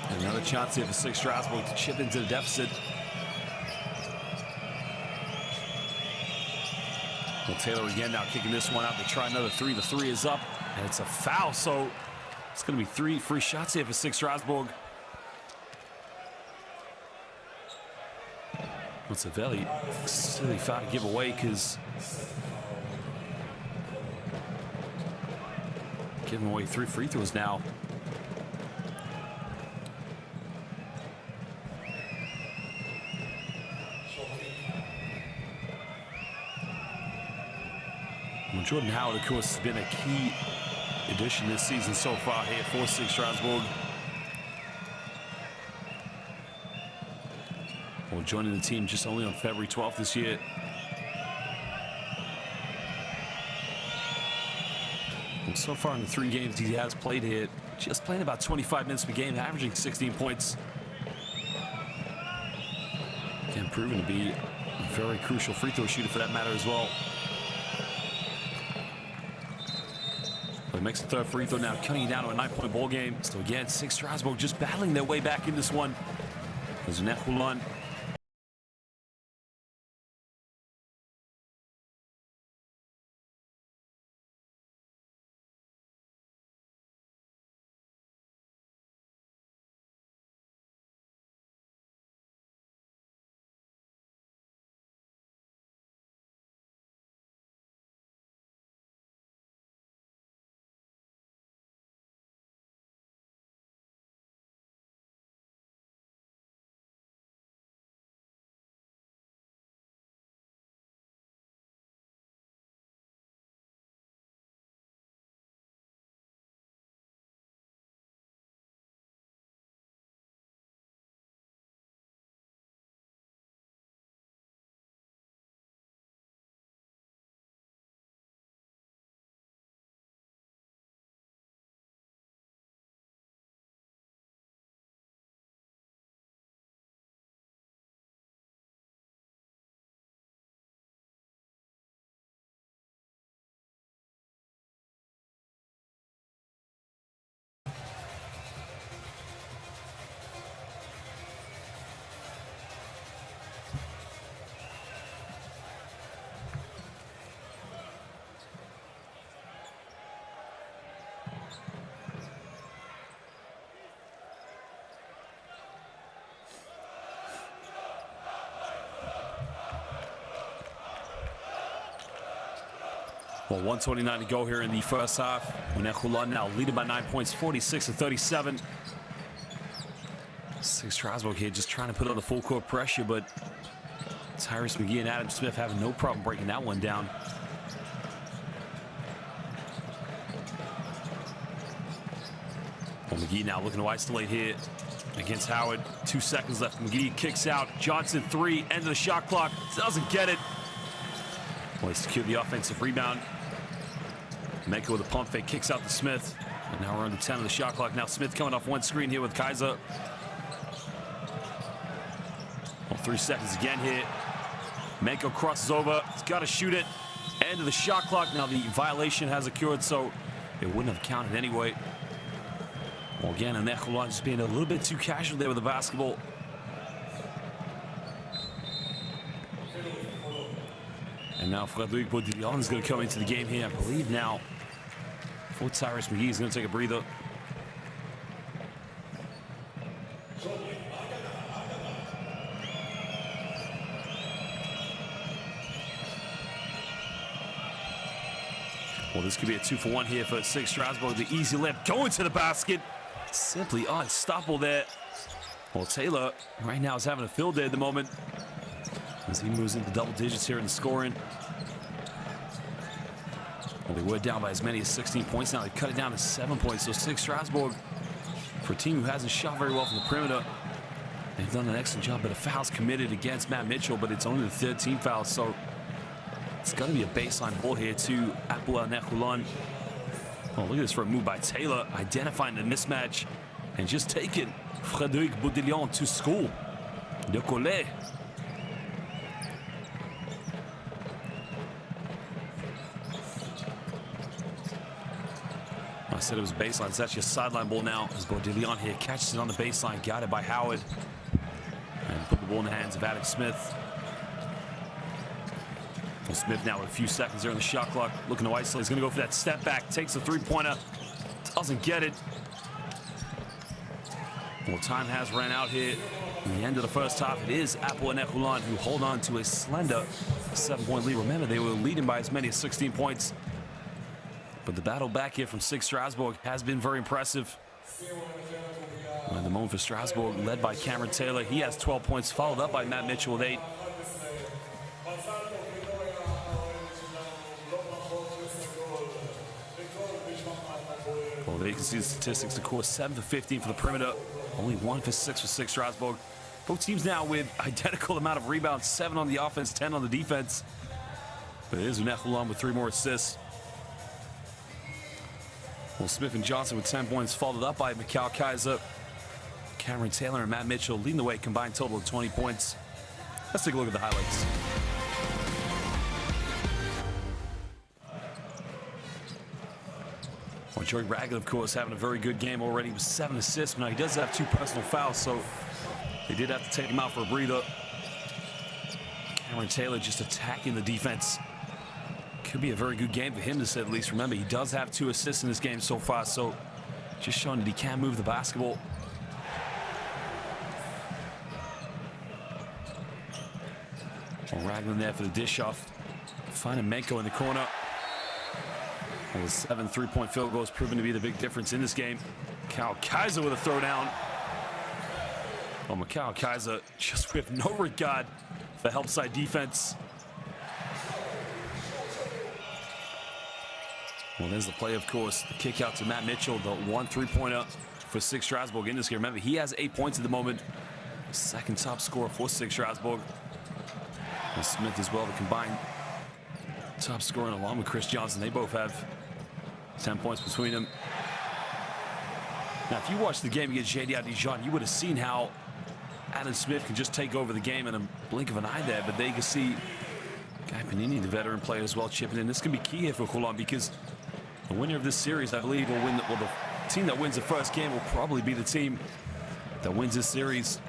And another chance here for SIG Strasbourg to chip into the deficit. Well, Taylor again now kicking this one out to try another three. The three is up, and it's a foul, so it's going to be 3 free shots here for SIG Strasbourg. It's a very silly foul to give away because giving away 3 free throws now. Well, Jordan Howard, of course, has been a key addition this season so far here for SIG Strasbourg. Well, joining the team just only on February 12th this year. Well, so far in the 3 games he has played here, just playing about 25 minutes per game, averaging 16 points. Again, proven to be a very crucial free throw shooter for that matter as well. But makes the 3rd free throw now, cutting it down to a 9-point ball game. So again, SIG Strasbourg just battling their way back in this one. There's Holon. Well, 1:29 to go here in the first half. Holon now leading by 9 points, 46-37. SIG Strasbourg here just trying to put on the full court pressure, but Tyrese McGee and Adam Smith having no problem breaking that one down. Well, McGee now looking to isolate here against Howard. 2 seconds left. McGee kicks out. Johnson 3, end of the shot clock. Doesn't get it. Well, he secured the offensive rebound. Menko with a pump fake, kicks out to Smith. And now we're under 10 of the shot clock. Now Smith coming off one screen here with Kaiser. Well, 3 seconds again here. Menko crosses over. He's got to shoot it. End of the shot clock. Now the violation has occurred, so it wouldn't have counted anyway. Well, again, and Holon just being a little bit too casual there with the basketball. And now Frederic Baudillon is going to come into the game here, I believe now. For Tyrese McGee is going to take a breather. Well, this could be a 2-for-1 here for SIG Strasbourg. The easy layup going to the basket. Simply unstoppable there. Well, Taylor right now is having a field day at the moment as he moves into double digits here in the scoring. Well, they were down by as many as 16 points. Now they cut it down to 7 points. So SIG Strasbourg, for a team who hasn't shot very well from the perimeter, they've done an excellent job. But a foul's committed against Matt Mitchell, but it's only the 3rd team foul. So It's going to be a baseline ball here to Hapoel and Holon. Oh, look at this for a move by Taylor, identifying the mismatch and just taking Frédéric Baudillon to school. De Collet. I said it was baseline. It's actually a sideline ball now as Baudillon here catches it on the baseline, guided by Howard. And put the ball in the hands of Adam Smith. Well, Smith now with a few seconds there in the shot clock, looking to isolate. He's going to go for that step back, takes a three-pointer, doesn't get it. Well, time has ran out here in the end of the first half. It is Hapoel and Holon who hold on to a slender 7-point lead. Remember, they were leading by as many as 16 points. But the battle back here from SIG Strasbourg has been very impressive. And the moment for Strasbourg, led by Cameron Taylor. He has 12 points, followed up by Matt Mitchell with 8. Well, there you can see the statistics. Of course, 7 for 15 for the perimeter. Only 1 for 6 for SIG Strasbourg. Both teams now with identical amount of rebounds. 7 on the offense, 10 on the defense. But it is Holon with 3 more assists. Well, Smith and Johnson with 10 points, followed up by Mikal Kaiser. Cameron Taylor and Matt Mitchell leading the way, combined total of 20 points. Let's take a look at the highlights. Well, Joey Ragland, of course, having a very good game already with 7 assists. Now, he does have 2 personal fouls, so they did have to take him out for a breather. Cameron Taylor just attacking the defense. Could be a very good game for him, to say the least. Remember, he does have 2 assists in this game so far, so just showing that he can move the basketball. Well, Ragland there for the dish off. Finding Menko in the corner. Well, the 7 3-point field goals proven to be the big difference in this game. Mikal Kaiser with a throwdown. Well, Mikal Kaiser just with no regard for help side defense. Well, there's the play, of course. The kick out to Matt Mitchell, the 1 3-pointer for SIG Strasbourg in this game. Remember, he has 8 points at the moment. Second top scorer for SIG Strasbourg. And Smith as well, the combined top scorer, along with Chris Johnson. They both have 10 points between them. Now, if you watched the game against JDR Dijon, you would have seen how Adam Smith can just take over the game in a blink of an eye there. But there you can see Guy Panini, the veteran player as well, chipping in. This can be key here for Holon because the winner of this series, I believe, will win. Well, the team that wins the first game will probably be the team that wins this series.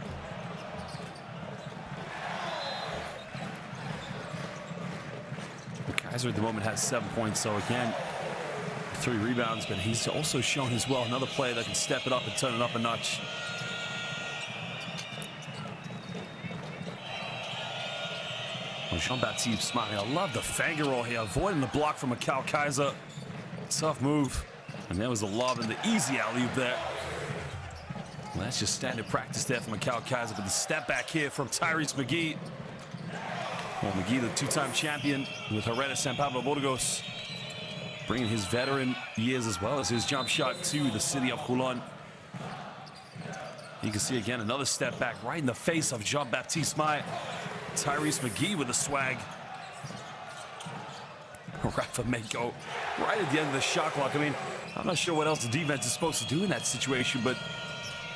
Kaiser at the moment has 7 points, so again, 3 rebounds, but he's also shown as well another player that can step it up and turn it up a notch. Well, Jean-Baptiste Smiley, I love the finger roll here, avoiding the block from Mikal Kaiser. Tough move. And there was the lob and the easy alley-oop there. Well, that's just standard practice there from Mikal Kaiser, but the step back here from Tyrese McGee. Well, McGee, the 2-time champion with Herrera San Pablo Burgos, bringing his veteran years as well as his jump shot to the city of Holon. You can see again another step back right in the face of Jean-Baptiste Smiley. Tyrese McGee with the swag. Rafa Menko right at the end of the shot clock. I mean, I'm not sure what else the defense is supposed to do in that situation, but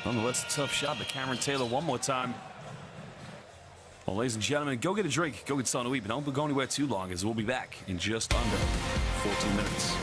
nonetheless, a tough shot to Cameron Taylor one more time. Well, ladies and gentlemen, go get a drink, go get something to eat, but don't go anywhere too long, as we'll be back in just under 14 minutes.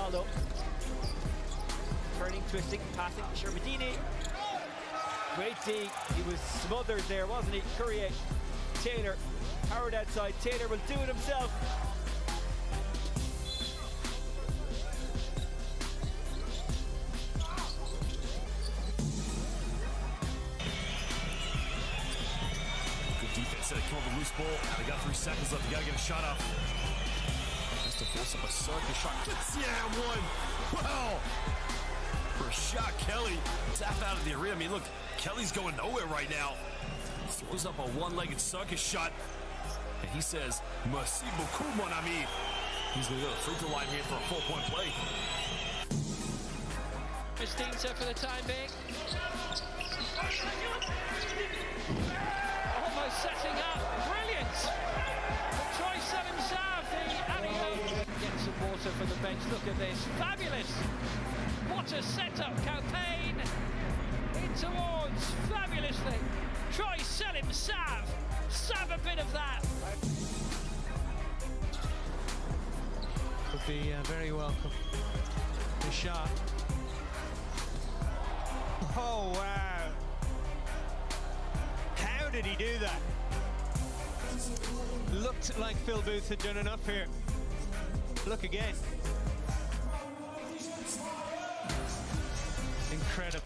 Ronaldo. Turning, twisting, passing, Sherbadini. Great D. He was smothered there, wasn't he? Courier, Taylor, Howard outside. Taylor will do it himself. Good defense there. Come up with a loose ball. They got 3 seconds left. You got to get a shot off. Just to force up a circus shot. Yeah, one. Wow. Rashad Kelly tap out of the arena. I mean, look, Kelly's going nowhere right now. Throws up a one-legged circus shot. And he says, merci beaucoup, mon ami. He's going to go to the free throw line here for a 4-point play. Mistinta for the time being. Almost setting up. Brilliant. Troy Selim-Sav, the alley-oop. Get some water from the bench. Look at this. Fabulous. What a setup. Calpain in towards. Fabulously. Troy Selim-Sav. Sav a bit of that. Would be very welcome. The shot. Oh, wow. How did he do that? Looked like Phil Booth had done enough here. Look again. Incredible.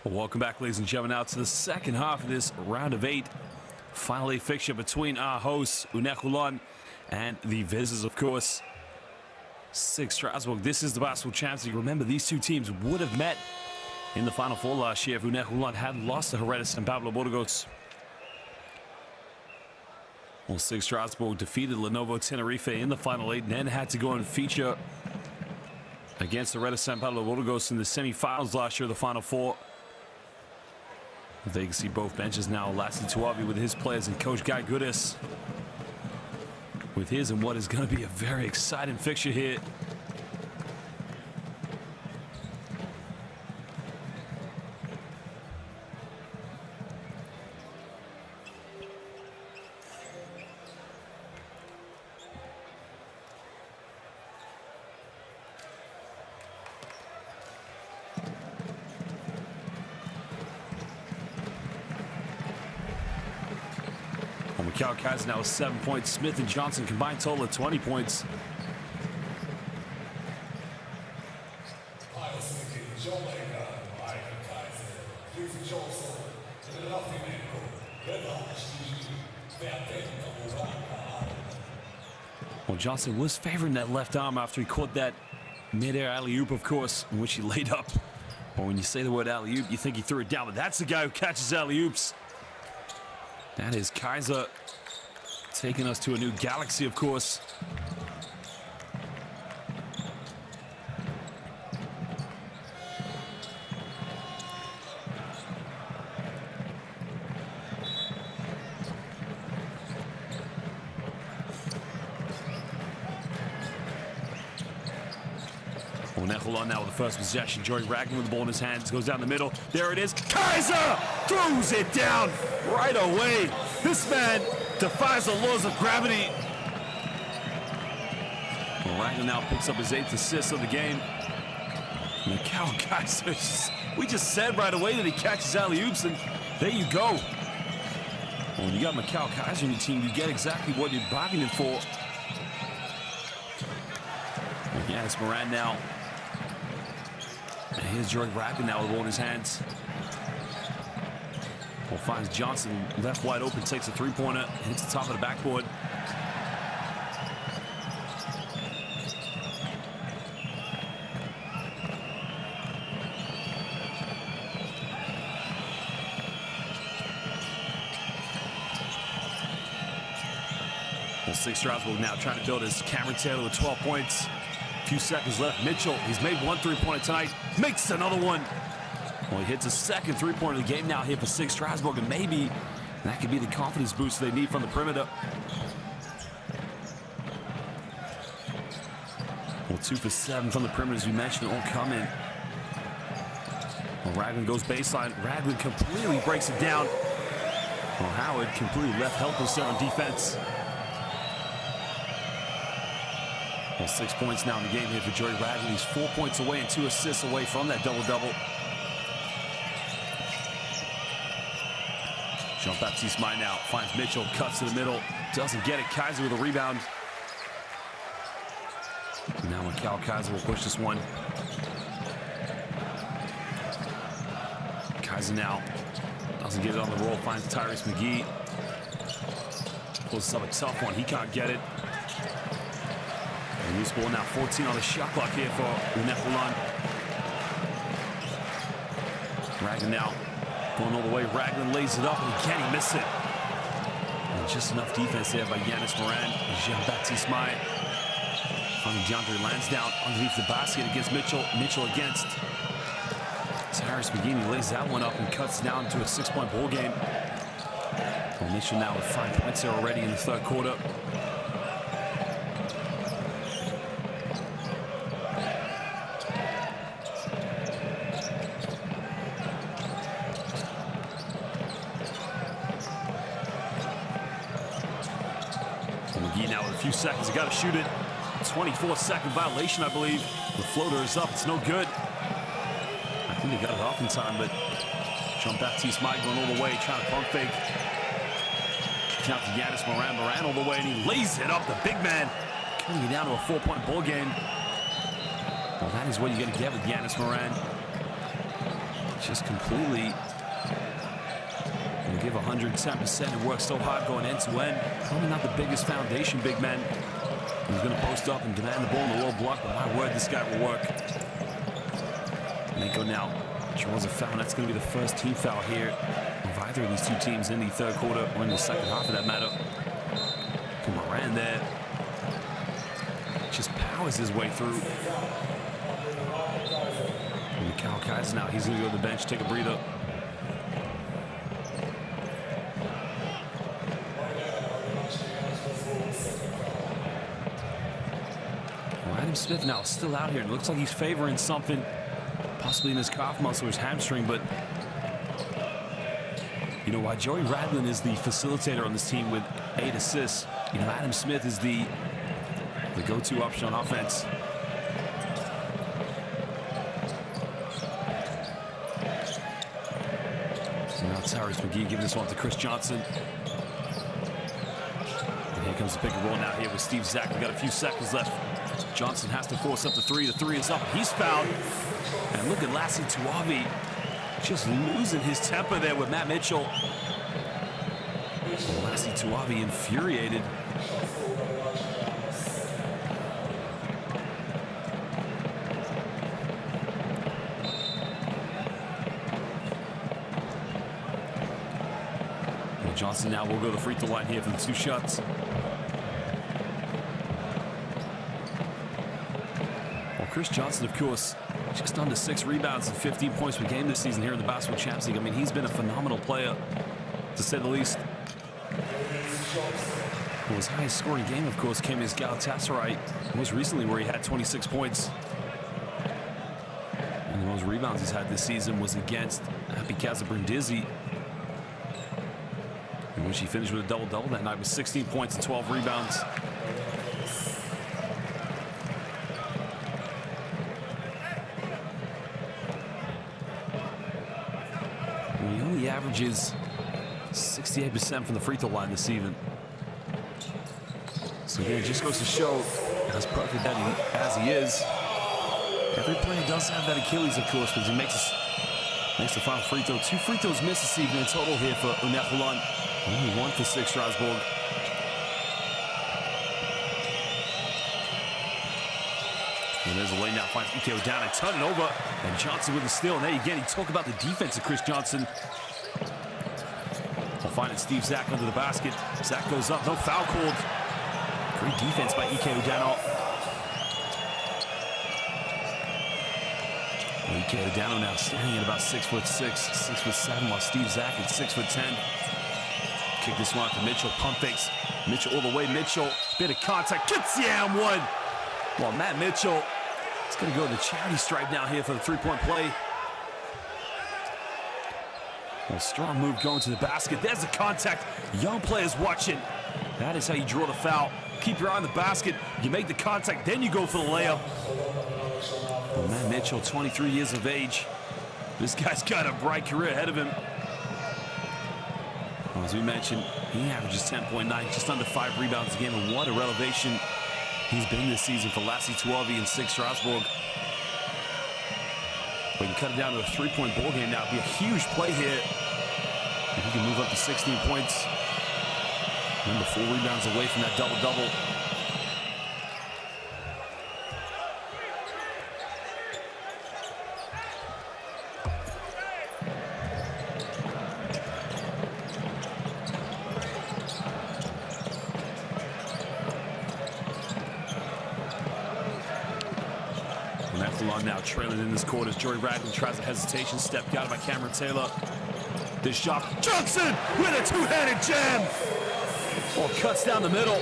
Well, welcome back, ladies and gentlemen, now to the second half of this round of 8. Final 8 fixture between our hosts, Holon, and the visitors, of course, SIG Strasbourg. This is the Basketball Champions League. Remember, these two teams would have met in the Final Four last year if Holon had lost to Heredias and Pablo Burgos. Well, SIG Strasbourg defeated Lenovo Tenerife in the Final 8 and then had to go and feature against Heredias and Pablo Burgos in the semifinals last year of the Final Four. They can see both benches now. Lassie Tuavi with his players and Coach Guy Goodis with his and what is going to be a very exciting fixture here. Mikal Kaiser now with 7 points. Smith and Johnson combined total of 20 points. Well, Johnson was favoring that left arm after he caught that mid-air alley-oop, of course, in which he laid up. Well, when you say the word alley-oop, you think he threw it down, but that's the guy who catches alley-oops. That is Kaiser taking us to a new galaxy, of course. Holon now with the first possession. Joey Ragland with the ball in his hands. Goes down the middle. There it is. Kaiser throws it down right away. This man defies the laws of gravity. Well, Ragland now picks up his 8th assist of the game. Mikal Kaiser, we just said right away that he catches alley-oops, and there you go. Well, when you got Mikal Kaiser on your team, you get exactly what you're bargaining for. Yanis Moran now. And here's Joey Ragland now with the ball in his hands. Well, finds Johnson left wide open, takes a three-pointer, hits the top of the backboard. Well, SIG Strasbourg now trying to build his Cameron Taylor with 12 points. Few seconds left. Mitchell, he's made one three-pointer tonight, makes another one. Well, he hits a second three-pointer of the game now here for SIG Strasbourg, and maybe that could be the confidence boost they need from the perimeter. Well, 2 for 7 from the perimeter, as we mentioned, all coming. Well, Ragland goes baseline. Ragland completely breaks it down. Well, Howard completely left helpless there on defense. Well, 6 points now in the game here for Joey Ragland. He's 4 points away and 2 assists away from that double-double. Jean-Baptiste Mai now finds Mitchell, cuts to the middle, doesn't get it. Kaiser with a rebound. Now Mikal Kaiser will push this one. Kaiser now doesn't get it on the roll, finds Tyrese McGee. Pulls this up a tough one, he can't get it. And loose ball now, 14 on the shot clock here for Holon. Ragland now going all the way. Ragland lays it up, and again he missed it. And just enough defense there by Yanis Moran. Jean-Baptiste Mai. Finding DeAndre Lansdowne underneath the basket against Mitchell. Mitchell against Tyrese McGee. He lays that one up and cuts down to a 6-point ball game. Well, Mitchell now with 5 points there already in the third quarter. McGee now with a few seconds. He got to shoot it. 24-second violation, I believe. The floater is up. It's no good. I think they got it off in time, but Jean-Baptiste Mai going all the way, trying to pump fake. Kicking out to Yanis Moran. Moran all the way, and he lays it up. The big man cutting it down to a 4-point ball game. Well, that is what you're going to get with Yanis Moran. just completely give 110% and work so hard going end to end. Probably not the biggest foundation big man. He's going to post up and demand the ball in the low block, but my word, this guy will work. Mako now draws a foul, and that's going to be the first team foul here of either of these two teams in the third quarter or in the second half for that matter. Moran there just powers his way through. And Kyle Kaiser now, he's going to go to the bench, take a breather. Adam Smith now still out here. It looks like he's favoring something, possibly in his calf muscle or his hamstring, but you know, while Joey Ragland is the facilitator on this team with 8 assists, you know, Adam Smith is the go-to option on offense. So now Tyrese McGee gives this one to Chris Johnson. And here comes the pick and roll now here with Steve Zack. We've got a few seconds left. Johnson has to force up the three. The three is up. He's fouled. And look at Lassie Tuavi just losing his temper there with Matt Mitchell. Lassie Tuavi infuriated. Well, Johnson now will go to the free throw line here for the 2 shots. Chris Johnson, of course, just under 6 rebounds and 15 points per game this season here in the Basketball Champions League. I mean, he's been a phenomenal player, to say the least. Well, his highest scoring game, of course, came against Galatasaray most recently, where he had 26 points. And the most rebounds he's had this season was against Happy Brindisi, in which he finished with a double-double that night with 16 points and 12 rebounds. He averages 68% from the free throw line this season. So again, it just goes to show, as perfect as he is, every player does have that Achilles, of course, because he makes the final free throw. 2 free throws missed this evening in total here for Holon. Only 1 for SIG Strasbourg. And there's a lane now, finds Ike down and turn it over. And Johnson with a steal. And there again, he talked about the defense of Chris Johnson. We'll find it Steve Zack under the basket. Zack goes up, no foul called. Great defense by Ike Udano. Ike Udano now standing at about 6'6", 6'7", while Steve Zack at 6'10". Kick this one out to Mitchell, pump fakes. Mitchell all the way, Mitchell, bit of contact, gets the and one. Well, Matt Mitchell is going to go to the charity stripe now here for the 3-point play. Well, strong move going to the basket. There's the contact. Young players watching. That is how you draw the foul. Keep your eye on the basket. You make the contact, then you go for the layup. Well, Matt Mitchell, 23 years of age. This guy's got a bright career ahead of him. Well, as we mentioned, he averages 10.9, just under 5 rebounds a game, and what a revelation he's been this season for Lassie Tuavi and SIG Strasbourg. We can cut it down to a 3-point ball game now. It'd be a huge play here. And he can move up to 16 points. Remember, 4 rebounds away from that double-double. Holon now trailing in this quarter as Joey Ragland tries a hesitation step, got it by Cameron Taylor. This shot, Johnson with a 2-handed jam. Ball cuts down the middle.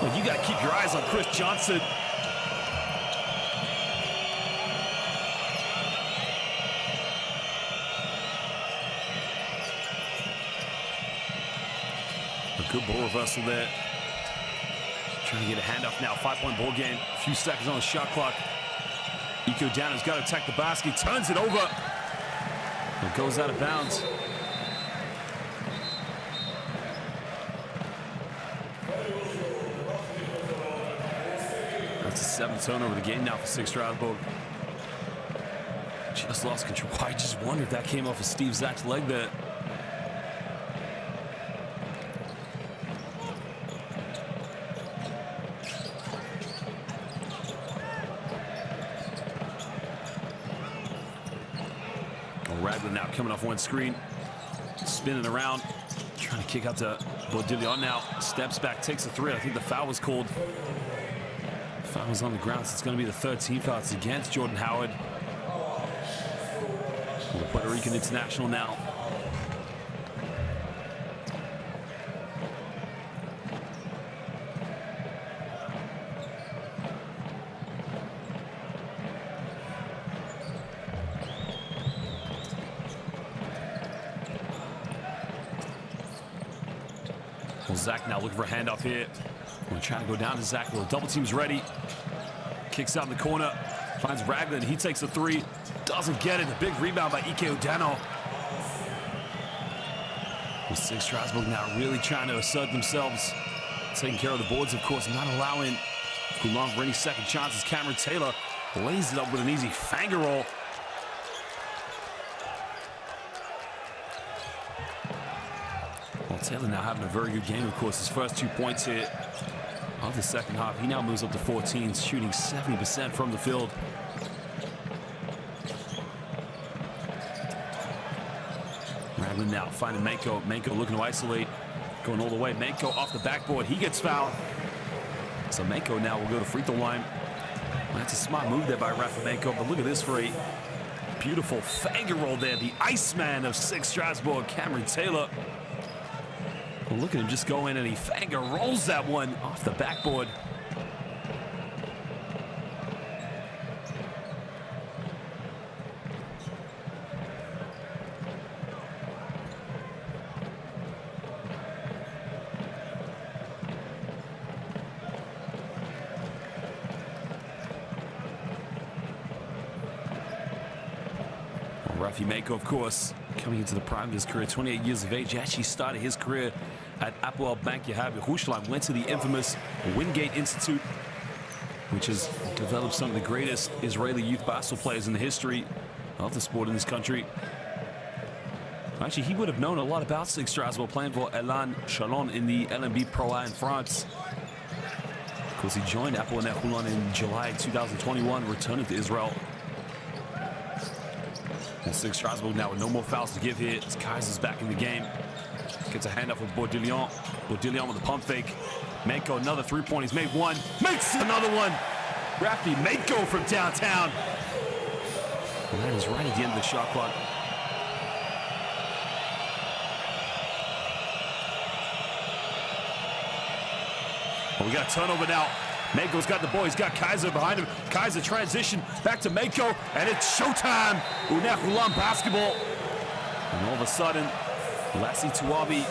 Well, you got to keep your eyes on Chris Johnson. A good ball reversal there. Trying to get a handoff now. 5-point ball game. A few seconds on the shot clock. Ike Udano's got to attack the basket. Turns it over. It goes out of bounds. That's a 7th turnover of the game now for SIG Strasbourg. Just lost control. I just wonder if that came off of Steve Zach's leg there. Ragland now coming off one screen, spinning around, trying to kick out to Baudillon now. Steps back, takes a three. I think the foul was called. Foul was on the ground, so it's going to be the third team foul. It's against Jordan Howard. The Puerto Rican international now. Well, Zach now looking for a handoff here. We're trying to go down to Zach. Well, double team's ready. Kicks out in the corner. Finds Ragland. He takes a three. Doesn't get it. A big rebound by Ike Udano. Well, SIG Strasbourg now really trying to assert themselves. Taking care of the boards, of course, not allowing Holon for any second chances. Cameron Taylor lays it up with an easy finger roll. Well, Taylor now having a very good game, of course. His first 2 points here of the second half. He now moves up to 14, shooting 70% from the field. Ragland now finding Manko. Manko looking to isolate, going all the way. Manko off the backboard. He gets fouled. So Manko now will go to free throw line. That's a smart move there by Rafa Manko, but look at this for a beautiful finger roll there. The Iceman of SIG Strasbourg, Cameron Taylor. Well, look at him just go in and he finger rolls that one off the backboard. Rafi Manko, of course, coming into the prime of his career, 28 years of age. He actually started his career at Hapoel Bank Yehab. Went to the infamous Wingate Institute, which has developed some of the greatest Israeli youth basketball players in the history of the sport in this country. Actually, he would have known a lot about SIG Strasbourg, playing for Holon in the LNB Pro A in France. Of course, he joined Hapoel Holon in July 2021, returning to Israel. And SIG Strasbourg now with no more fouls to give here. It's Kaiser's back in the game. Gets a handoff with Baudillon. Baudillon with a pump fake. Manko, another three-point. He's made one. Makes another one. Rafi Manko from downtown. And that is right at the end of the shot clock. Well, we got a turnover now. Manko's got the ball. He's got Kaiser behind him. Kaiser transition back to Manko, and it's showtime. Holon basketball. And all of a sudden, Lassie Tuabi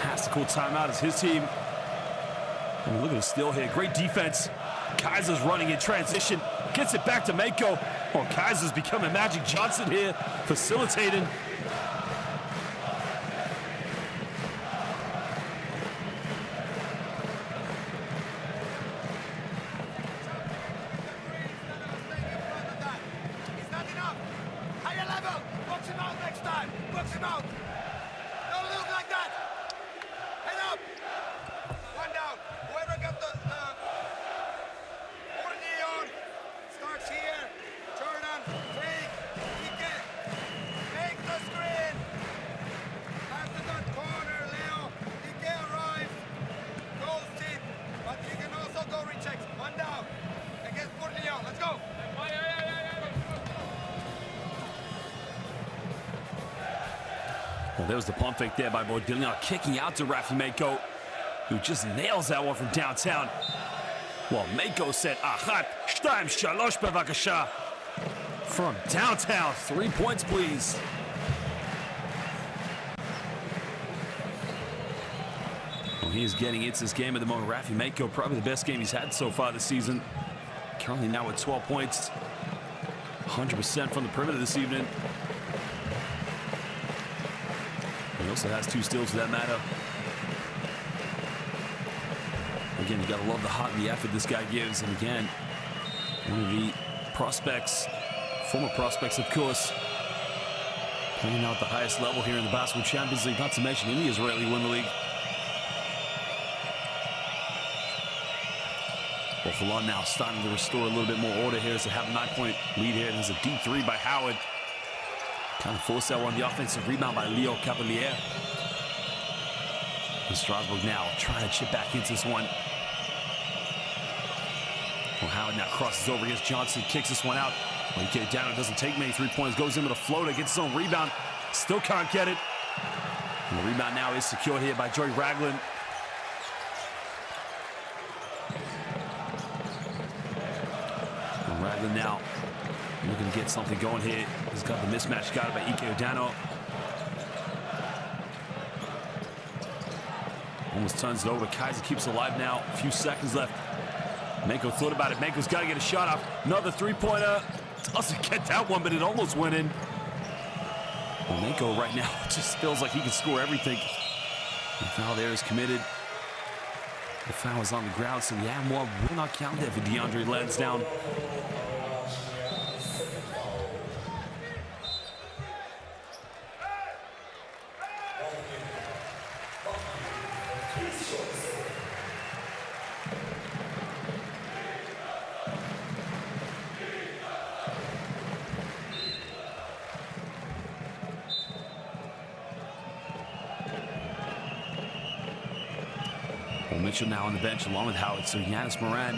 has to call timeout as his team. And look at the steal here. Great defense. Kaiser's running in transition. Gets it back to Manko. Oh, Kaiser's becoming Magic Johnson here, facilitating. Well, there was the pump fake there by Baudillon, kicking out to Rafi Manko, who just nails that one from downtown. Well, Manko said, Achat, shtaim, shalosh, bevakasha. From downtown, 3 points, please. Well, he is getting into this game at the moment. Rafi Manko, probably the best game he's had so far this season. Currently now with 12 points. 100% from the perimeter this evening. He also has 2 steals for that matter. Again, you gotta love the heart and the effort this guy gives. And again, one of the prospects Former prospects, of course, playing out at the highest level here in the Basketball Champions League, not to mention in the Israeli Winter League. Well, Holon now starting to restore a little bit more order here as they have a 9-point lead here. There's a deep three by Howard. Kind of forced that one. The offensive rebound by Leo Cavalier. And Strasbourg now trying to chip back into this one. Well, Howard now crosses over against Johnson, kicks this one out. Well, Dano doesn't take many three-pointers, goes in with a floater, gets his own rebound, still can't get it. And the rebound now is secured here by Joey Ragland. And Ragland now looking to get something going here. He's got the mismatch guarded by Ike Odano. Almost turns it over. Kaiser keeps it alive now. A few seconds left. Mako thought about it. Mako's got to get a shot off. Another three-pointer. Doesn't get that one, but it almost went in. Well, Mako right now just feels like he can score everything. The foul there is committed. The foul is on the ground, so the Amwar will not count there for DeAndre Lansdowne. Mitchell now on the bench along with Howard. So Giannis Moran.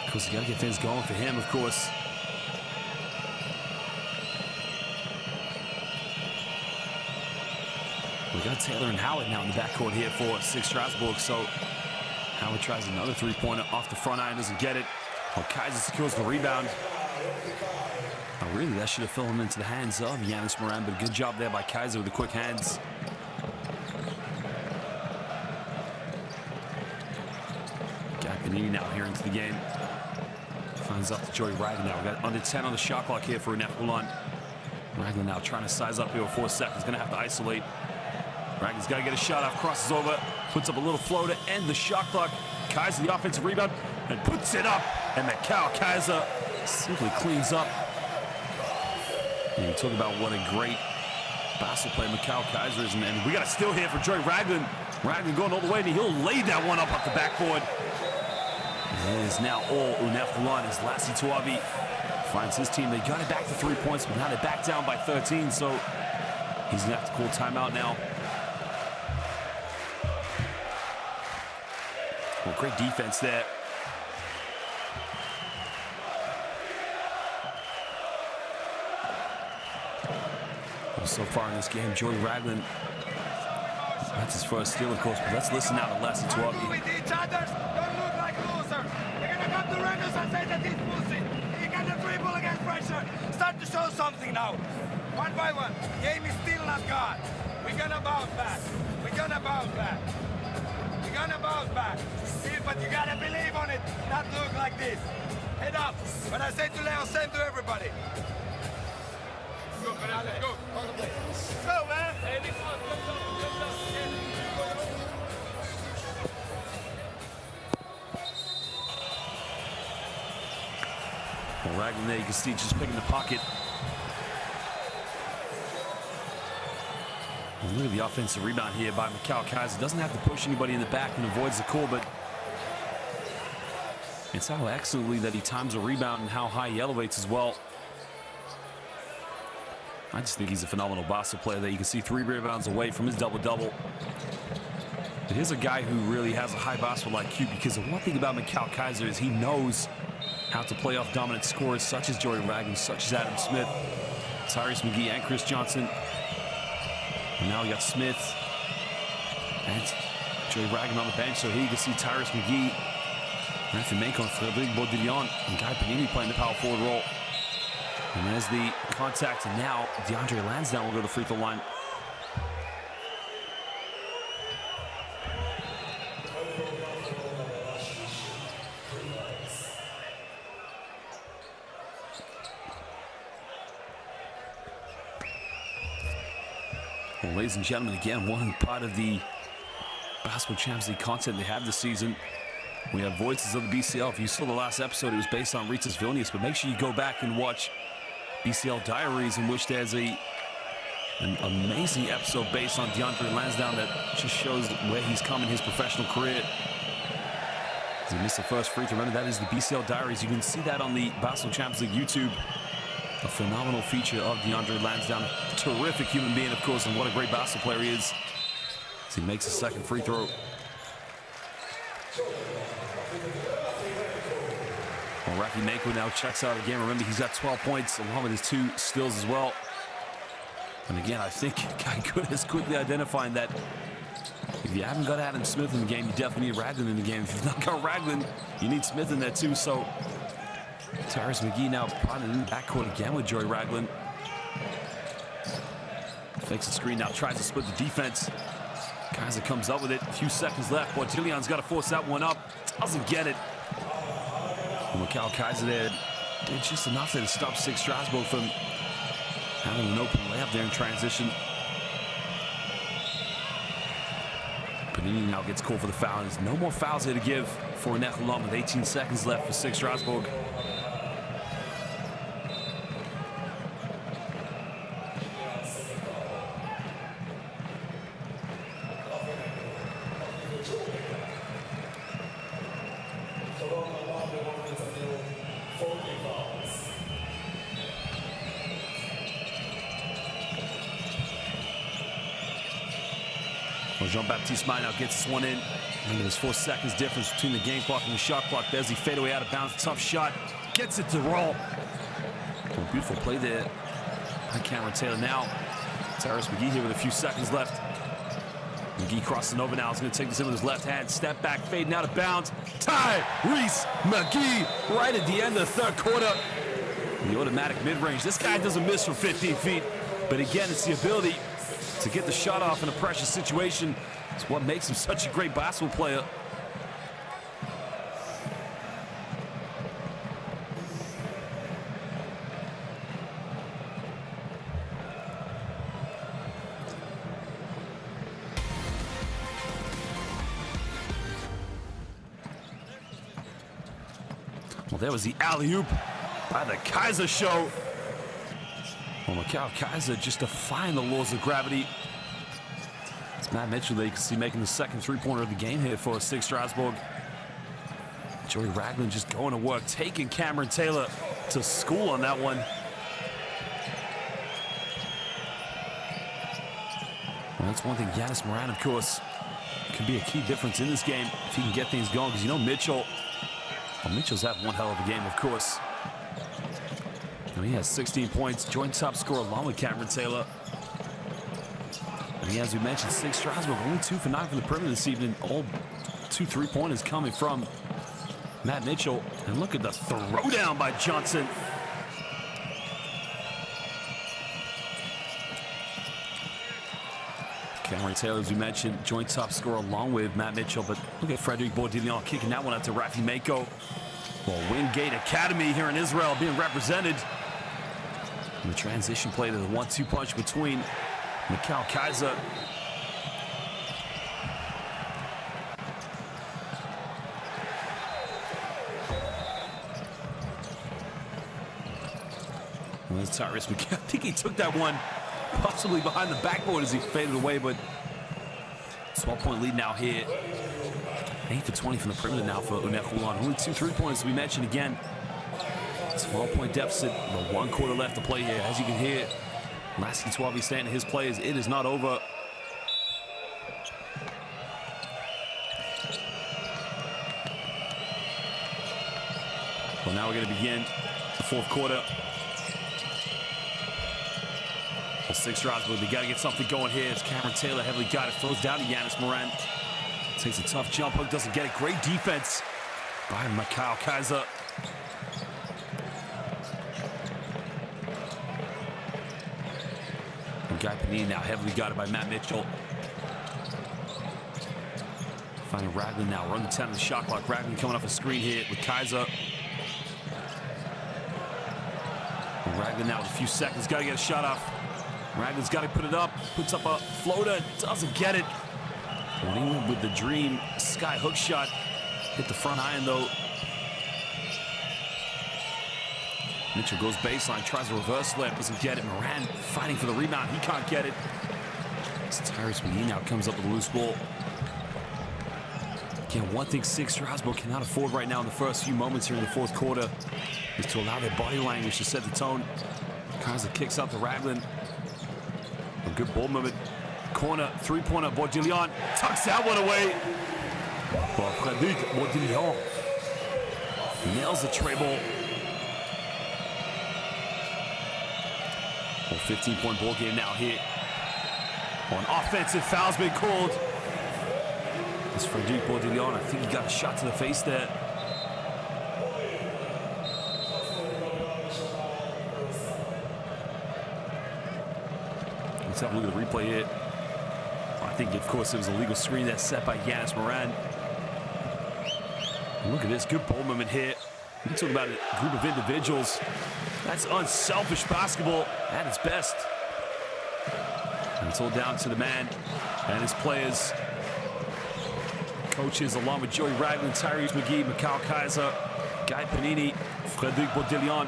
Of course, you got to get things going for him, of course. We got Taylor and Howard now in the backcourt here for SIG Strasbourg. So Howard tries another three-pointer off the front iron, doesn't get it. Oh, Kaiser secures the rebound. Oh, really, that should have fallen into the hands of Giannis Moran, but good job there by Kaiser with the quick hands. Panini now here into the game. Finds up to Joey Ragland now. We got under 10 on the shot clock here for Holon. Ragland now trying to size up here with 4 seconds. Going to have to isolate. Ragland's got to get a shot off, crosses over, puts up a little floater, end the shot clock. Kaiser, the offensive rebound, and puts it up. And Mikal Kaiser simply cleans up. And you talk about what a great basketball player Mikal Kaiser is. And we got a steal here for Joey Ragland. Ragland going all the way, and he'll lay that one up off the backboard. It is now all Holon as Lassie Tuavi finds his team. They got it back to 3 points, but now they're back down by 13, so he's going to have to call timeout now. Well, great defense there. Well, so far in this game, Joey Ragland, that's his first steal, of course, but let's listen now to Lassie Tuavi. And say that he's pussy. He got the dribble against pressure. Start to show something now. One by one. Game is still not gone. We're gonna bounce back. We're gonna bounce back. We're gonna bounce back. Still, but you gotta believe on it. Not look like this. Head up. When I say to Leo, same to everybody. Go, let's go. Go, man. Hey, this one. Well, Ragland there, you can see just picking the pocket. And look at the offensive rebound here by Mikal Kaiser. Doesn't have to push anybody in the back and avoids the call, but it's how excellently that he times a rebound and how high he elevates as well. I just think he's a phenomenal basketball player there. You can see 3 rebounds away from his double-double. But here's a guy who really has a high basketball IQ, because the one thing about Mikal Kaiser is he knows how to play off dominant scorers such as Joey Ragland, such as Adam Smith, Tyrese McGee, and Chris Johnson. And now we got Smith and Joey Ragland on the bench. So here you can see Tyrese McGee, Matthew Mako, and Frédéric Baudillon, and Guy Panini playing the power forward role. And there's the contact, and now DeAndre Lansdowne will go to the free throw line. Well, ladies and gentlemen, again, one part of the Basketball Champions League content they have this season. We have voices of the BCL. If you saw the last episode, it was based on Ritas Vilnius, but make sure you go back and watch BCL Diaries, in which there's an amazing episode based on DeAndre Lansdowne that just shows where he's come in his professional career. He missed the first free throw. Remember, that is the BCL Diaries. You can see that on the Basketball Champions League YouTube. A phenomenal feature of DeAndre Lansdowne. Terrific human being, of course, and what a great basketball player he is. As he makes a second free throw. Well, Rafi Mako now checks out again. Remember, he's got 12 points along with his 2 steals as well. And again, I think Guy Good is quickly identifying that if you haven't got Adam Smith in the game, you definitely need Ragland in the game. If you've not got Ragland, you need Smith in there too. So Tyrese McGee now brought in the backcourt again with Joey Ragland. Fakes the screen now, tries to split the defense. Kaiser comes up with it. A few seconds left. Boy, Dillion's got to force that one up. Doesn't get it. Mikal Kaiser there did just enough there to stop SIG Strasbourg from having an open layup there in transition. Panini now gets called for the foul. There's no more fouls here to give for Holon with 18 seconds left for SIG Strasbourg. Well, Jean-Baptiste May now gets this one in. Remember, there's 4 seconds difference between the game clock and the shot clock. There's the fadeaway out of bounds. Tough shot. Gets it to roll. Oh, beautiful play there by Cameron Taylor. Now, Tyrese McGee here with a few seconds left. McGee crossing over now. He's going to take this in with his left hand. Step back, fading out of bounds. Tyrese McGee right at the end of the third quarter. The automatic mid-range. This guy doesn't miss from 15 feet. But again, it's the ability to get the shot off in a pressure situation. It's what makes him such a great basketball player. Well, there was the alley-oop by the Kaiser show. Well, Mikal Kaiser just defying the laws of gravity. It's Matt Mitchell that you can see making the second three-pointer of the game here for SIG Strasbourg. Joey Ragland just going to work, taking Cameron Taylor to school on that one. Well, that's one thing. Giannis Moran, of course, can be a key difference in this game if he can get things going, because you know Mitchell, well, Mitchell's had one hell of a game, of course. Now he has 16 points, joint top scorer along with Cameron Taylor. And as we mentioned, SIG Strasbourg only 2 for 9 from the perimeter this evening. All 2 3-pointers coming from Matt Mitchell. And look at the throwdown by Johnson. Cameron Taylor, as we mentioned, joint top scorer along with Matt Mitchell. But look at Frederic Bourdillon kicking that one out to Rafi Mako. Well, Wingate Academy here in Israel being represented. And the transition play to the 1-2 punch between Mikal Kaiser. Well, that's Tyrese McGee. I think he took that one possibly behind the backboard as he faded away, but 12-point lead now here. 8 for 20 from the perimeter now for Holon. Only 2 3-pointers, we mentioned again. 12-point deficit, but 1 quarter left to play here. As you can hear, Lasky 12, he's saying to his players, it is not over. Well, now we're going to begin the 4th quarter. Well, SIG Strasbourg, they got to get something going here. It's Cameron Taylor heavily guided, throws down to Giannis Moran. Takes a tough jump hook, doesn't get it. Great defense by Mikal Kaiser. And Guy Panini now heavily guarded by Matt Mitchell. Finding Ragland now, run the 10 of the shot clock. Ragland coming off a screen here with Kaiser. And Ragland now with a few seconds, got to get a shot off. Ragland's got to put it up, puts up a floater, doesn't get it. And even with the dream sky hook shot, Hit the front iron, though. Mitchell goes baseline, tries a reverse layup, doesn't get it. Moran fighting for the rebound. He can't get it. Tyrese McGee now comes up with a loose ball. Again, one thing SIG Strasbourg cannot afford right now in the first few moments here in the fourth quarter is to allow their body language to set the tone. Kaiser kicks out to Raglan. A good ball movement. Corner, three-pointer, Baudillon tucks that one away. Baudillon nails the tray ball. 15-point ball game now here. An offensive foul's been called. It's Frédéric Baudillon. I think he got a shot to the face there. Let's have a look at the replay here. I think, of course, it was a legal screen that's set by Yanis Moran. And look at this, good ball movement here. We talk about a group of individuals. That's unselfish basketball at its best. And it's all down to the man and his players. Coaches, along with Joey Raglan, Tyrese McGee, Mikal Kaiser, Guy Panini, Frédéric Baudillon.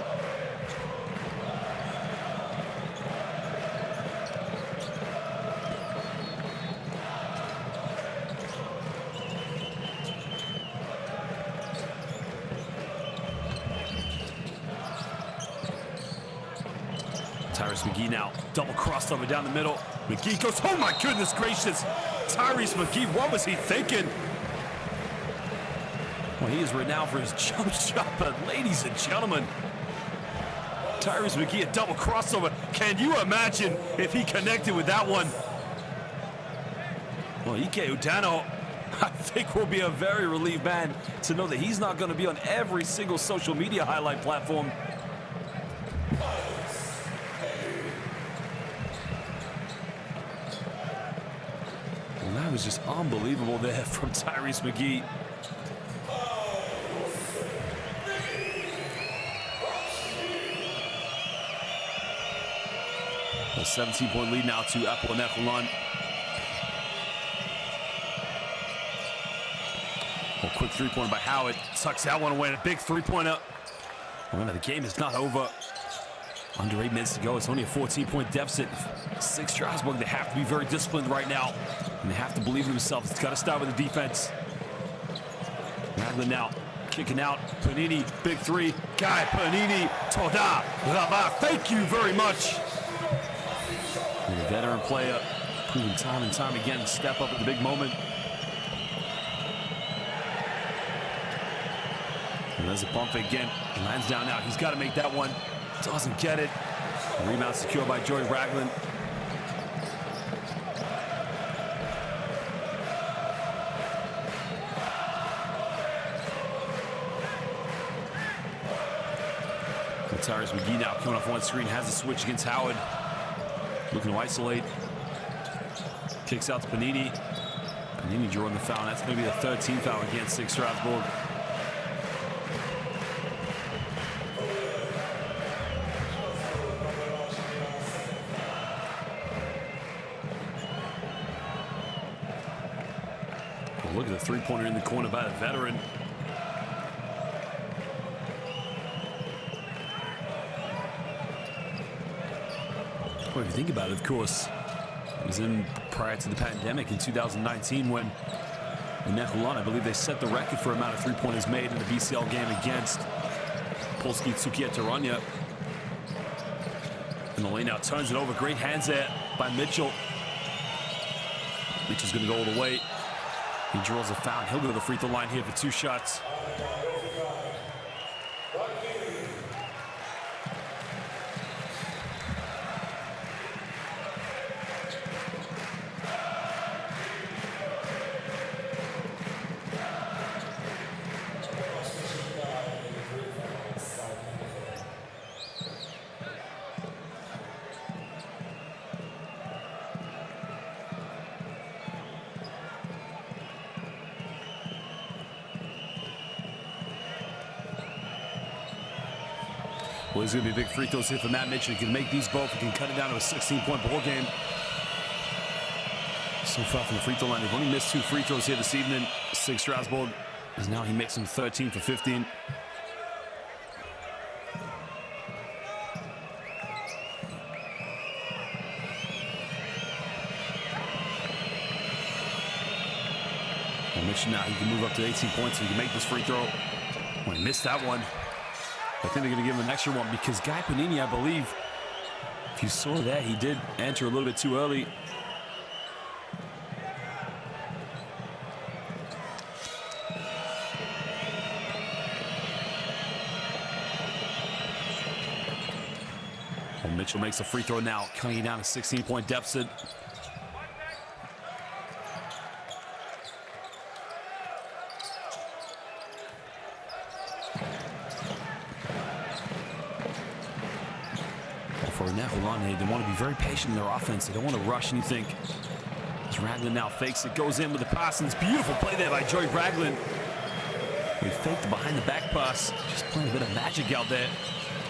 Tyrese McGee now double crossover down the middle. McGee goes, oh my goodness gracious. Tyrese McGee, what was he thinking? Well, he is renowned for his jump shot, but ladies and gentlemen, Tyrese McGee, a double crossover. Can you imagine if he connected with that one? Well, Ike Udano, I think will be a very relieved man to know that he's not going to be on every single social media highlight platform. Well, that was just unbelievable there from Tyrese McGee. A 17-point lead now to Hapoel Holon. A quick three-pointer by Howard. Tucks that one away. A big three-pointer. Remember, the game is not over. Under 8 minutes to go. It's only a 14-point deficit. SIG Strasbourg, they have to be very disciplined right now. And they have to believe in themselves. It's got to start with the defense. Raglan now kicking out. Panini, big three. Guy Panini. Toda Rabah. Thank you very much. And a veteran player, proving time and time again to step up at the big moment. And there's a bump again. Lands down now. He's got to make that one. Doesn't get it. The rebound secured by Joey Raglan. Tyrese McGee now coming off one screen, has a switch against Howard. Looking to isolate. Kicks out to Panini. Panini drawing the foul. That's going to be the 13th foul against SIG Strasbourg. Well, look at the three-pointer in the corner by the veteran. Well, if you think about it, of course, it was prior to the pandemic in 2019 when in Holon, I believe they set the record for amount of three-pointers made in the BCL game against Polski Tsukia Torunia. And the lane now turns it over. Great hands there by Mitchell. Mitchell's going to go all the way. He draws a foul. He'll go to the free throw line here for 2 shots. Well, there's going to be big free throws here for Matt Mitchell. He can make these both. He can cut it down to a 16-point ball game. So far from the free throw line, they've only missed 2 free throws here this evening. SIG Strasbourg. as now he makes him 13 for 15. Well, Mitchell now, he can move up to 18 points so he can make this free throw. Oh, he missed that one. I think they're going to give him an extra one because Guy Panini, I believe, if you saw that, he did enter a little bit too early. Well, Mitchell makes a free throw now, cutting it down to 16-point deficit. For Holon, they want to be very patient in their offense. They don't want to rush anything. As Ragland now fakes it, goes in with the pass, and it's beautiful play there by Joey Ragland. He faked the behind the back pass, just playing a bit of magic out there.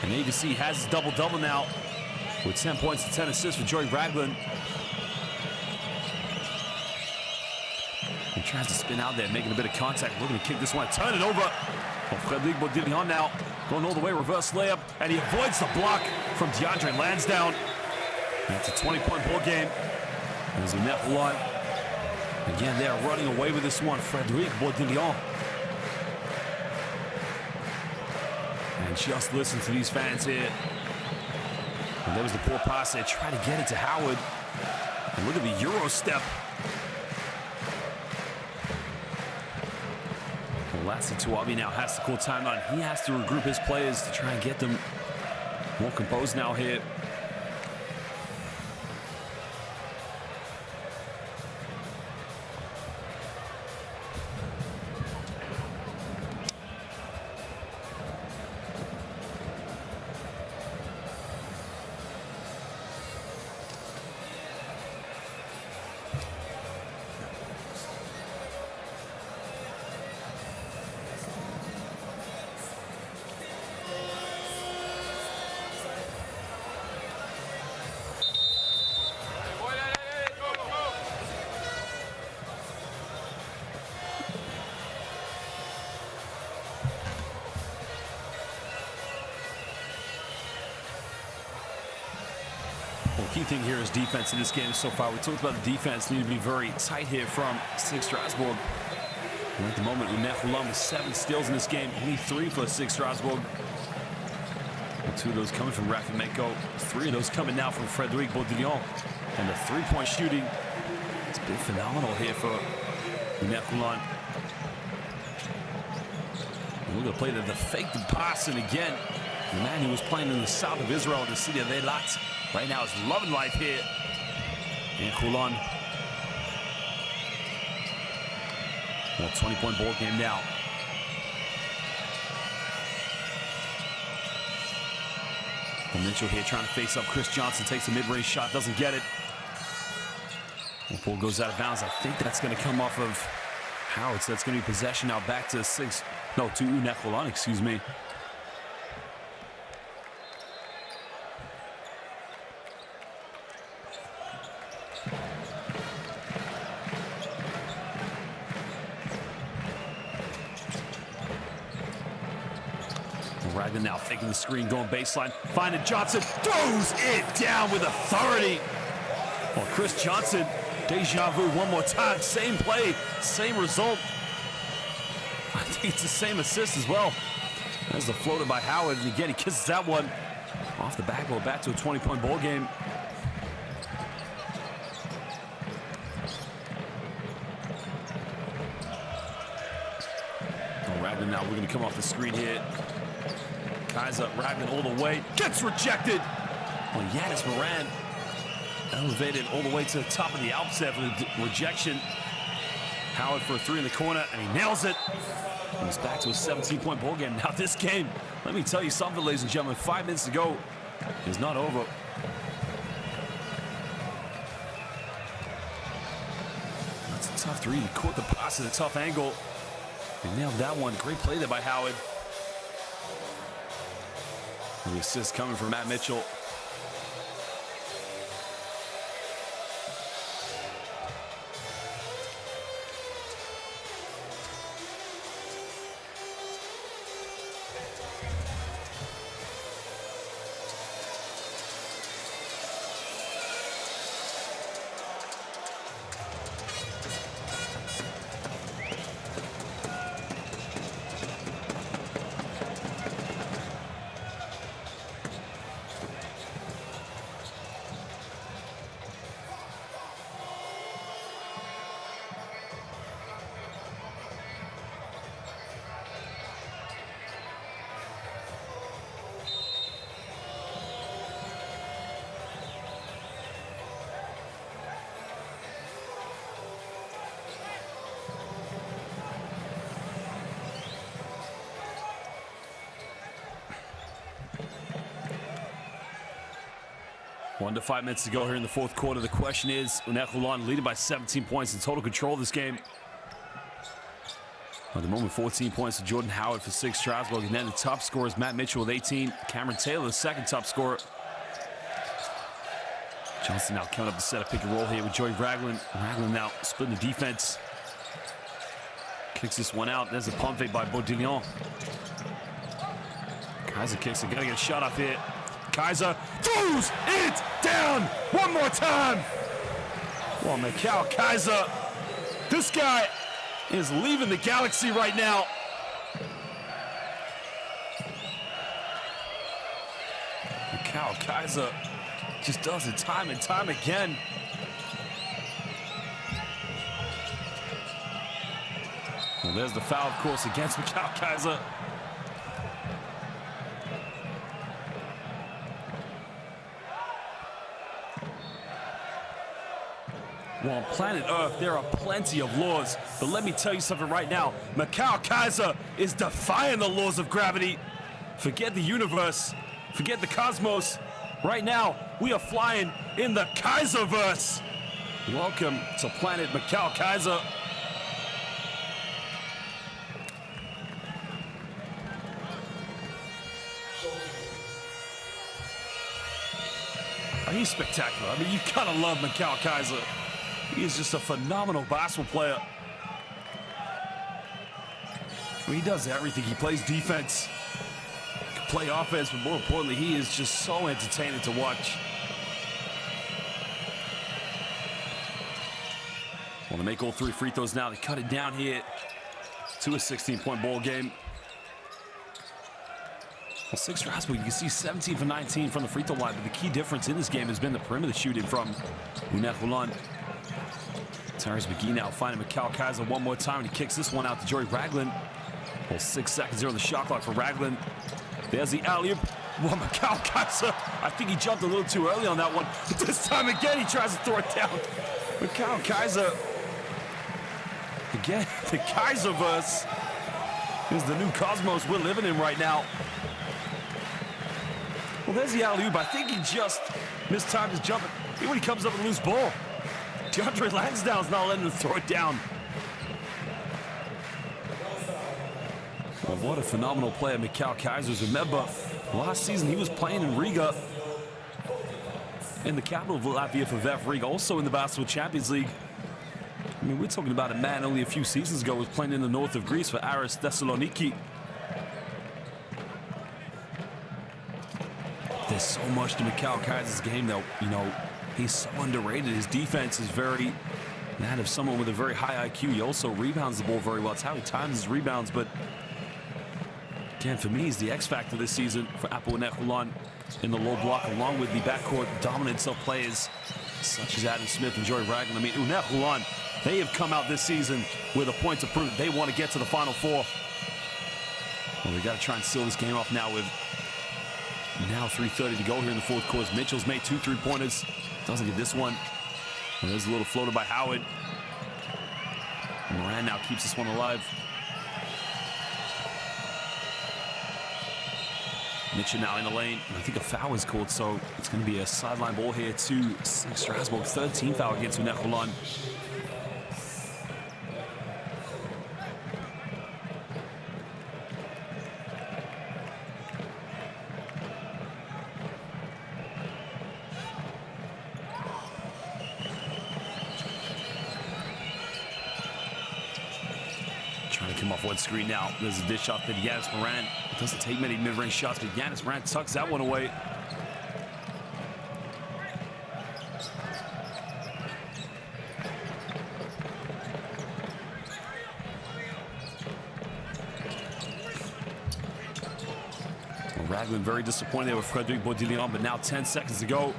And there you can see he has his double-double now with 10 points and 10 assists for Joey Ragland. He tries to spin out there, making a bit of contact, looking to kick this one, turn it over. Well, Frederic Baudillon now going all the way, reverse layup, and he avoids the block from DeAndre Lansdowne. That's a 20-point ball game. There's Holon. Again, they're running away with this one. Frederic Baudillon. And just listen to these fans here. And there was the poor pass there. Try to get it to Howard. And look at the Euro step. Lassie Tuabi now has to call timeout. He has to regroup his players to try and get them more composed now here. Key thing here is defense in this game so far. We talked about the defense need to be very tight here from SIG Strasbourg. And at the moment, Holon with 7 steals in this game, only 3 for SIG Strasbourg. And 2 of those coming from Rafimenko, 3 of those coming now from Frederic Baudillon. And the 3-point shooting, it's been phenomenal here for Holon. Look at the play there, the fake the pass, and again, the man who was playing in the south of Israel, in the city of Eilat, right now is loving life here in Holon. Well, 20-point ball game now. And Mitchell here trying to face up Chris Johnson, takes a mid-range shot, doesn't get it. The ball goes out of bounds. I think that's going to come off of Howard, so that's going to be possession now back to to Holon, excuse me. Ragland now faking the screen, going baseline, finding Johnson, throws it down with authority. Well, Chris Johnson, deja vu one more time, same play, same result. I think it's the same assist as well. There's the floater by Howard, and again, he kisses that one off the backboard, back to a 20-point ball game. Oh, Ragland now, we're going to come off the screen here. Kaiser, Ragland all the way, gets rejected. Well, Yanis Moran elevated all the way to the top of the outset for the rejection. Howard for a 3 in the corner, and he nails it. And he's back to a 17-point ball game. Now this game, let me tell you something, ladies and gentlemen, 5 minutes to go is not over. That's a tough 3. He caught the pass at a tough angle. He nailed that one. Great play there by Howard. The assist coming from Matt Mitchell. 1 to 5 minutes to go here in the fourth quarter. The question is, Holon leading by 17 points in total control of this game. At the moment, 14 points to Jordan Howard for SIG Strasbourg. And then the top scorer is Matt Mitchell with 18. Cameron Taylor, the second top scorer. Johnson now coming up to set a pick and roll here with Joey Ragland. Ragland now splitting the defense. Kicks this one out. There's a pump fake by Baudillon. Kaiser kicks it. Gotta get a shot off here. Kaiser throws it down one more time. Well, Mikal Kaiser, this guy is leaving the galaxy right now. Mikal Kaiser just does it time and time again. Well, there's the foul, of course, against Mikal Kaiser. Well, on planet Earth, there are plenty of laws, but let me tell you something right now. Mikal Kaiser is defying the laws of gravity. Forget the universe, forget the cosmos. Right now, we are flying in the Kaiserverse. Welcome to planet Mikal Kaiser. He's spectacular. I mean, you gotta love Mikal Kaiser. He is just a phenomenal basketball player. I mean, he does everything. He plays defense, he can play offense, but more importantly, he is just so entertaining to watch. Want to make all 3 free throws now. They cut it down here to a 16-point ball game. Well, SIG Strasbourg, you can see 17 for 19 from the free throw line, but the key difference in this game has been the perimeter shooting from Holon. Tyrese McGee now finding Mikal Kaiser one more time, and he kicks this one out to Joey Ragland. Well, 6 seconds here on the shot clock for Ragland. There's the alley-oop. Well, Mikal Kaiser, I think he jumped a little too early on that one. This time again, he tries to throw it down. Mikal Kaiser, again, the Kaiserverse is the new cosmos we're living in right now. Well, there's the alley-oop. I think he just mistimed his jump. Even when he comes up with a loose ball, DeAndre Lansdowne's not letting him throw it down. Well, what a phenomenal player Mikal Kaiser is. Remember, last season he was playing in Riga, in the capital of Latvia for VEF Riga, also in the Basketball Champions League. I mean, we're talking about a man only a few seasons ago was playing in the north of Greece for Aris Thessaloniki. There's so much to Mikal Kaiser's game, though. You know, he's so underrated. His defense is very that of someone with a very high IQ. He also rebounds the ball very well. It's how he times his rebounds. But again, for me, he's the X factor this season for Hapoel Holon in the low block, along with the backcourt dominance of players such as Adam Smith and Joey Ragland. I mean, Holon, they have come out this season with a point to prove they want to get to the Final Four. Well, we got to try and seal this game off now with now 3:30 to go here in the fourth quarter. Mitchell's made 2 3-pointers. Doesn't get this one. And there's a little floater by Howard. Moran now keeps this one alive. Mitchell now in the lane. I think a foul is called, so it's going to be a sideline ball here to SIG Strasbourg. 13th foul against Holon. Trying to come off one screen now. There's a dish off to Yanis Moran. Doesn't take many mid-range shots, but Yanis Moran tucks that one away. Well, Ragland very disappointed with Frederic Baudillon, but now 10 seconds to go.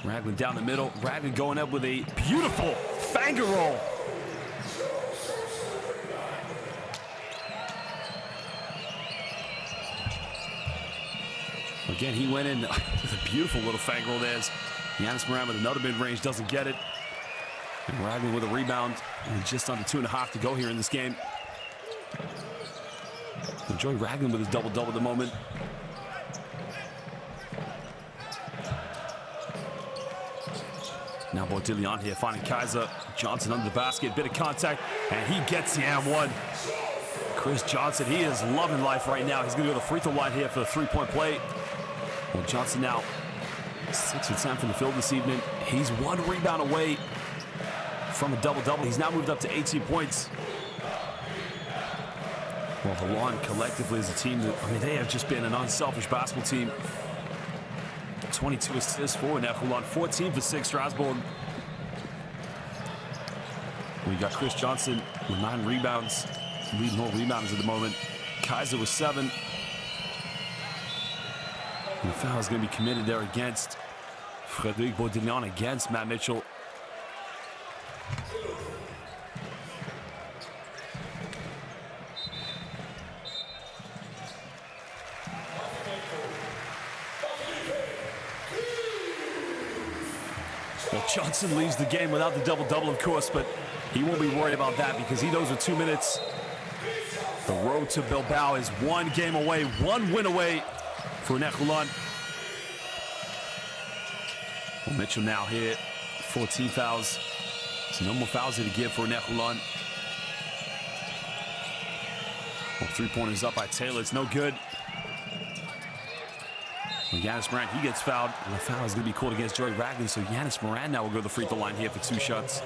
Ragland down the middle. Ragland going up with a beautiful finger roll. Again, he went in with a beautiful little finger roll. There's Yanis Moran with another mid-range, doesn't get it. And Ragland with a rebound. And just under 2.5 to go here in this game. Enjoy Ragland with his double-double at the moment. Now Baudillion here finding Kaiser. Johnson under the basket, bit of contact, and he gets the and one. Chris Johnson, he is loving life right now. He's going to go to the free throw line here for the three-point play. Well, Johnson now 6 for 10 from the field this evening. He's 1 rebound away from a double-double. He's now moved up to 18 points. Well, Holon collectively as a team, they have just been an unselfish basketball team. 22 assists for Holon, 14 for SIG Strasbourg. We got Chris Johnson with 9 rebounds, leading all rebounders at the moment. Kaiser with 7. And the foul is going to be committed there against Frédéric Baudillion against Matt Mitchell. Well, Johnson leaves the game without the double-double, of course, but he won't be worried about that because he knows with 2 minutes, the road to Bilbao is 1 game away, 1 win away for Holon. Well, Mitchell now here, 14 fouls. So no more fouls here to give for Holon. Well, 3-pointers up by Taylor, it's no good. Well, Yanis Moran, he gets fouled, and the foul is going to be called against Joey Ragland, so Yanis Moran now will go to the free throw line here for 2 shots.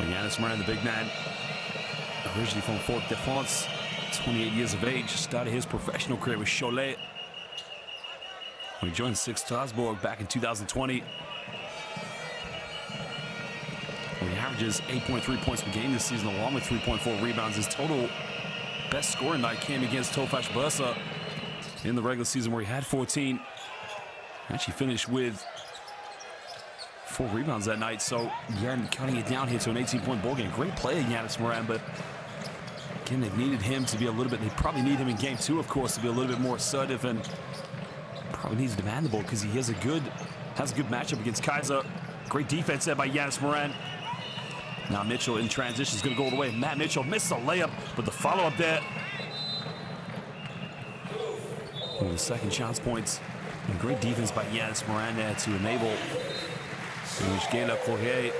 Yanis Moran, the big man, originally from Fort de France, 28 years of age, started his professional career with Cholet. When he joined SIG Strasbourg back in 2020. Well, he averages 8.3 points per game this season, along with 3.4 rebounds. His total best scoring night came against Tofaş Bursa in the regular season, where he had 14. Actually finished with 4 rebounds that night, so again, cutting it down here to an 18-point ball game. Great play, Yanis Moran, but again, they've needed him to be a little bit, they probably need him in game 2, of course, to be a little bit more assertive, and probably needs to demand the ball because he has a good matchup against Kaiser. Great defense there by Yanis Moran. Now Mitchell in transition is going to go all the way. Matt Mitchell misses a layup, but the follow-up there. Well, the second chance points. And great defense by Yanis Moran there to enable Gameday Corrier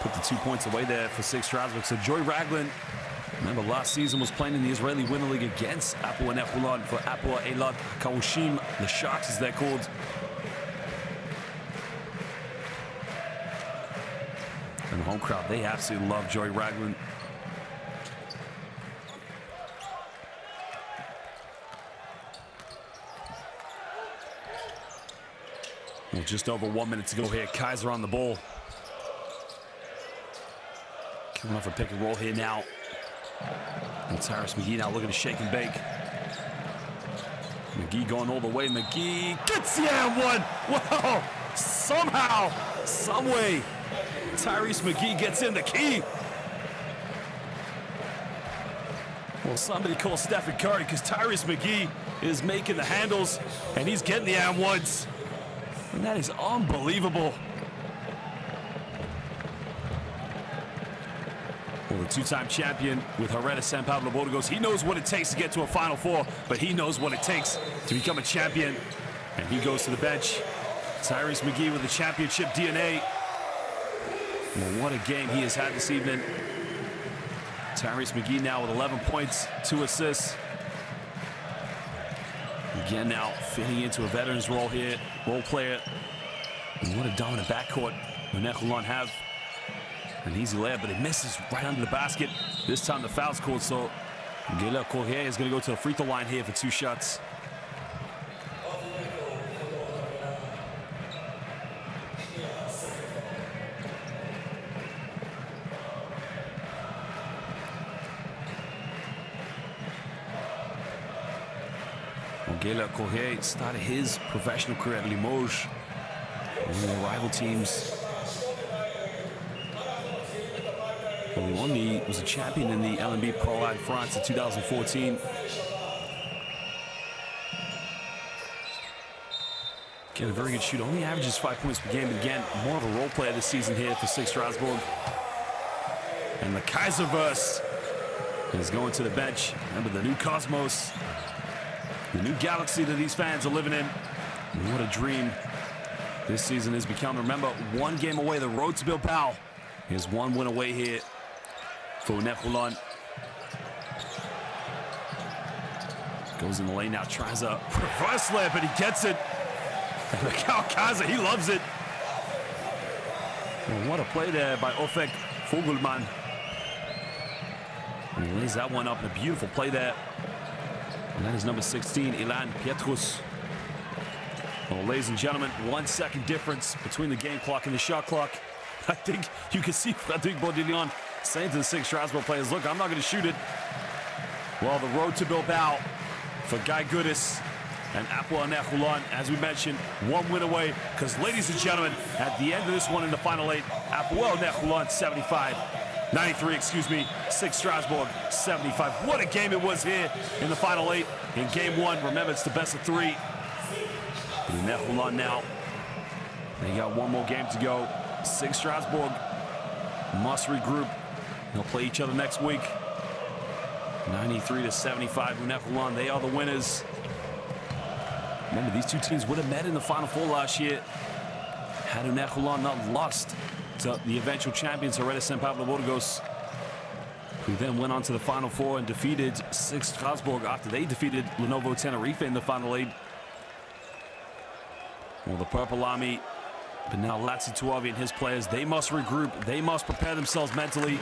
put the 2 points away there for SIG Strasbourg. So Joey Ragland, remember last season, was playing in the Israeli Winter League against Hapoel and Holon for Hapoel Eilat Karushim, the Sharks as they're called. And the home crowd, they absolutely love Joey Ragland. Well, just over 1 minute to go here. Kaiser on the ball. Coming off a pick and roll here now. And Tyrus McGee now looking to shake and bake. McGee going all the way. McGee gets the and one. Whoa! Somehow, some way, Tyrese McGee gets in the key. Well, somebody call Stephen Curry because Tyrese McGee is making the handles and he's getting the and ones. And that is unbelievable. Well, the 2-time champion with Herrera San Pablo Burgos, he knows what it takes to get to a Final Four, but he knows what it takes to become a champion. And he goes to the bench. Tyrese McGee with the championship DNA. Well, what a game he has had this evening. Tyrese McGee now with 11 points, 2 assists. Again now fitting into a veteran's role here, role player. And what a dominant backcourt Holon have. An easy layup, but it misses right under the basket. This time the foul's called, so Gameday Corrier is going to go to the free throw line here for 2 shots. Gameday Corrier started his professional career at Limoges, one of the rival teams. Well, he won was a champion in the LNB Pro Live France in 2014. Again, a very good shooter. Only averages 5 points per game, but again, more of a role player this season here for SIG Strasbourg. And the Kaiserverse is going to the bench. Remember the new cosmos, the new galaxy that these fans are living in. And what a dream this season has become. Remember, one game away, the road to Bilbao is one win away here for Holon. Goes in the lane now, tries a reverse layup, and he gets it. And Mikal Kaza, he loves it. Well, what a play there by Ofek Fogelman. And he lays that one up, a beautiful play there. And that is number 16, Ilan Pietrus. Well, ladies and gentlemen, 1 second difference between the game clock and the shot clock. I think you can see Frédéric Baudillon saying to the SIG Strasbourg players, look, I'm not going to shoot it. Well, the road to Bilbao for Guy Goodis and Hapoel Holon, as we mentioned, one win away. Because, ladies and gentlemen, at the end of this one in the final 8, Hapoel Holon 93, SIG Strasbourg 75. What a game it was here in the final 8 in game 1. Remember, it's the best of 3. But Holon now, they got one more game to go. SIG Strasbourg must regroup. They'll play each other next week. 93-75. Holon, they are the winners. Remember, these two teams would have met in the Final Four last year had Holon not lost to the eventual champions, Hereda St. Pablo Burgos, who then went on to the Final Four and defeated SIG Strasbourg after they defeated Lenovo Tenerife in the Final 8. Well, the Purple Army, but now Lazzi Tuavi and his players, they must regroup. They must prepare themselves mentally.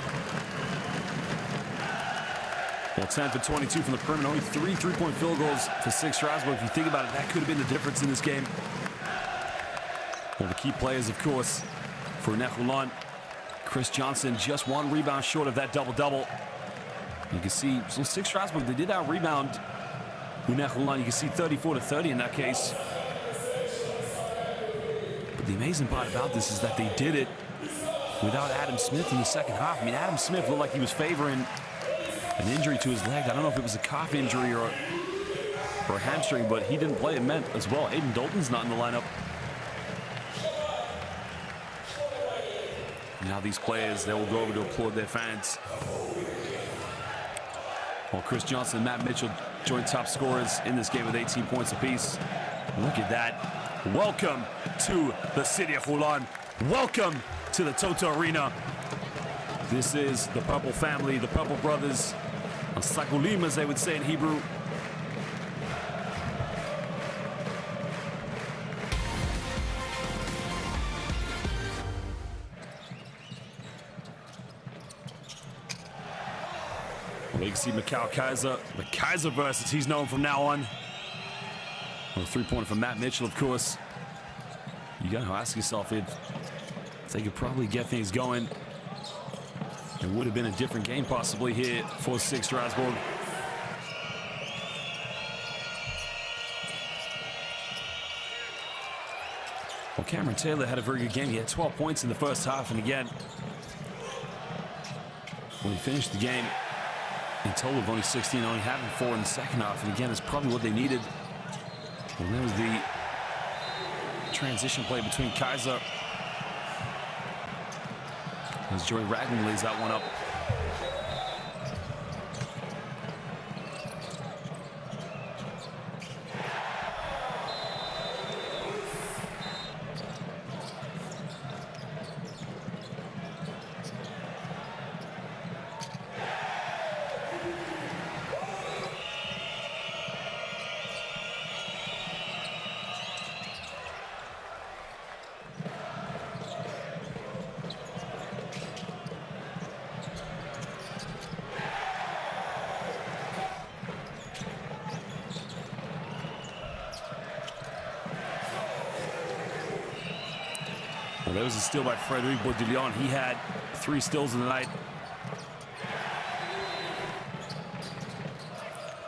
Well, 10 for 22 from the perimeter. Only 3 3-point field goals for SIG Strasbourg. If you think about it, that could have been the difference in this game. Well, the key players, of course, for Holon. Chris Johnson just 1 rebound short of that double-double. You can see, so SIG Strasbourg, they did out-rebound Holon. You can see 34-30 in that case. But the amazing part about this is that they did it without Adam Smith in the second half. I mean, Adam Smith looked like he was favoring an injury to his leg. I don't know if it was a calf injury or a hamstring, but he didn't play. It meant as well Aiden Dalton's not in the lineup. Now these players, they will go over to applaud their fans. Well, Chris Johnson and Matt Mitchell joint top scorers in this game with 18 points apiece. Look at that. Welcome to the city of Holon. Welcome to the Toto Arena. This is the Purple family, the Purple brothers. Sakulim, as they would say in Hebrew. Well, you can see Mikal Kaza, the Kaiserverse, as he's known from now on. Well, 3-pointer from Matt Mitchell, of course. You got to ask yourself if they could probably get things going. It would have been a different game possibly here for SIG Strasbourg. Well, Cameron Taylor had a very good game. He had 12 points in the first half, and again, when he finished the game, in total of only 16, only having 4 in the second half, and again, it's probably what they needed. And there was the transition play between Kaiser as Joey Ragland lays that one up. Well, there was a steal by Frédéric Baudillon. He had 3 steals in the night.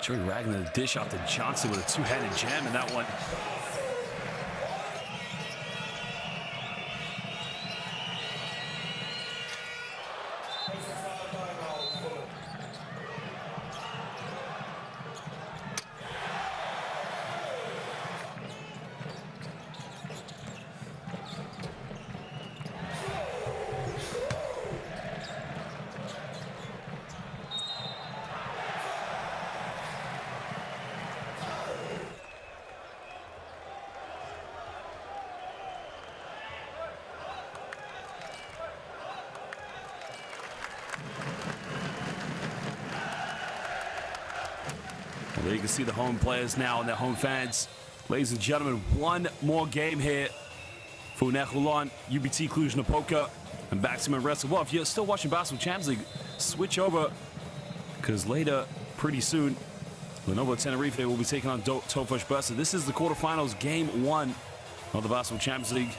Joey Ragland, the dish off to Johnson with a 2-handed jam in that one. can see the home players now and their home fans. Ladies and gentlemen, one more game here for Holon, UBT Cluj-Napoca, and back to wrestling. Well, if you're still watching Basketball Champions League, switch over, because later, pretty soon, Lenovo Tenerife will be taking on Tofaş Bursa. This is the quarterfinals, game 1 of the Basketball Champions League.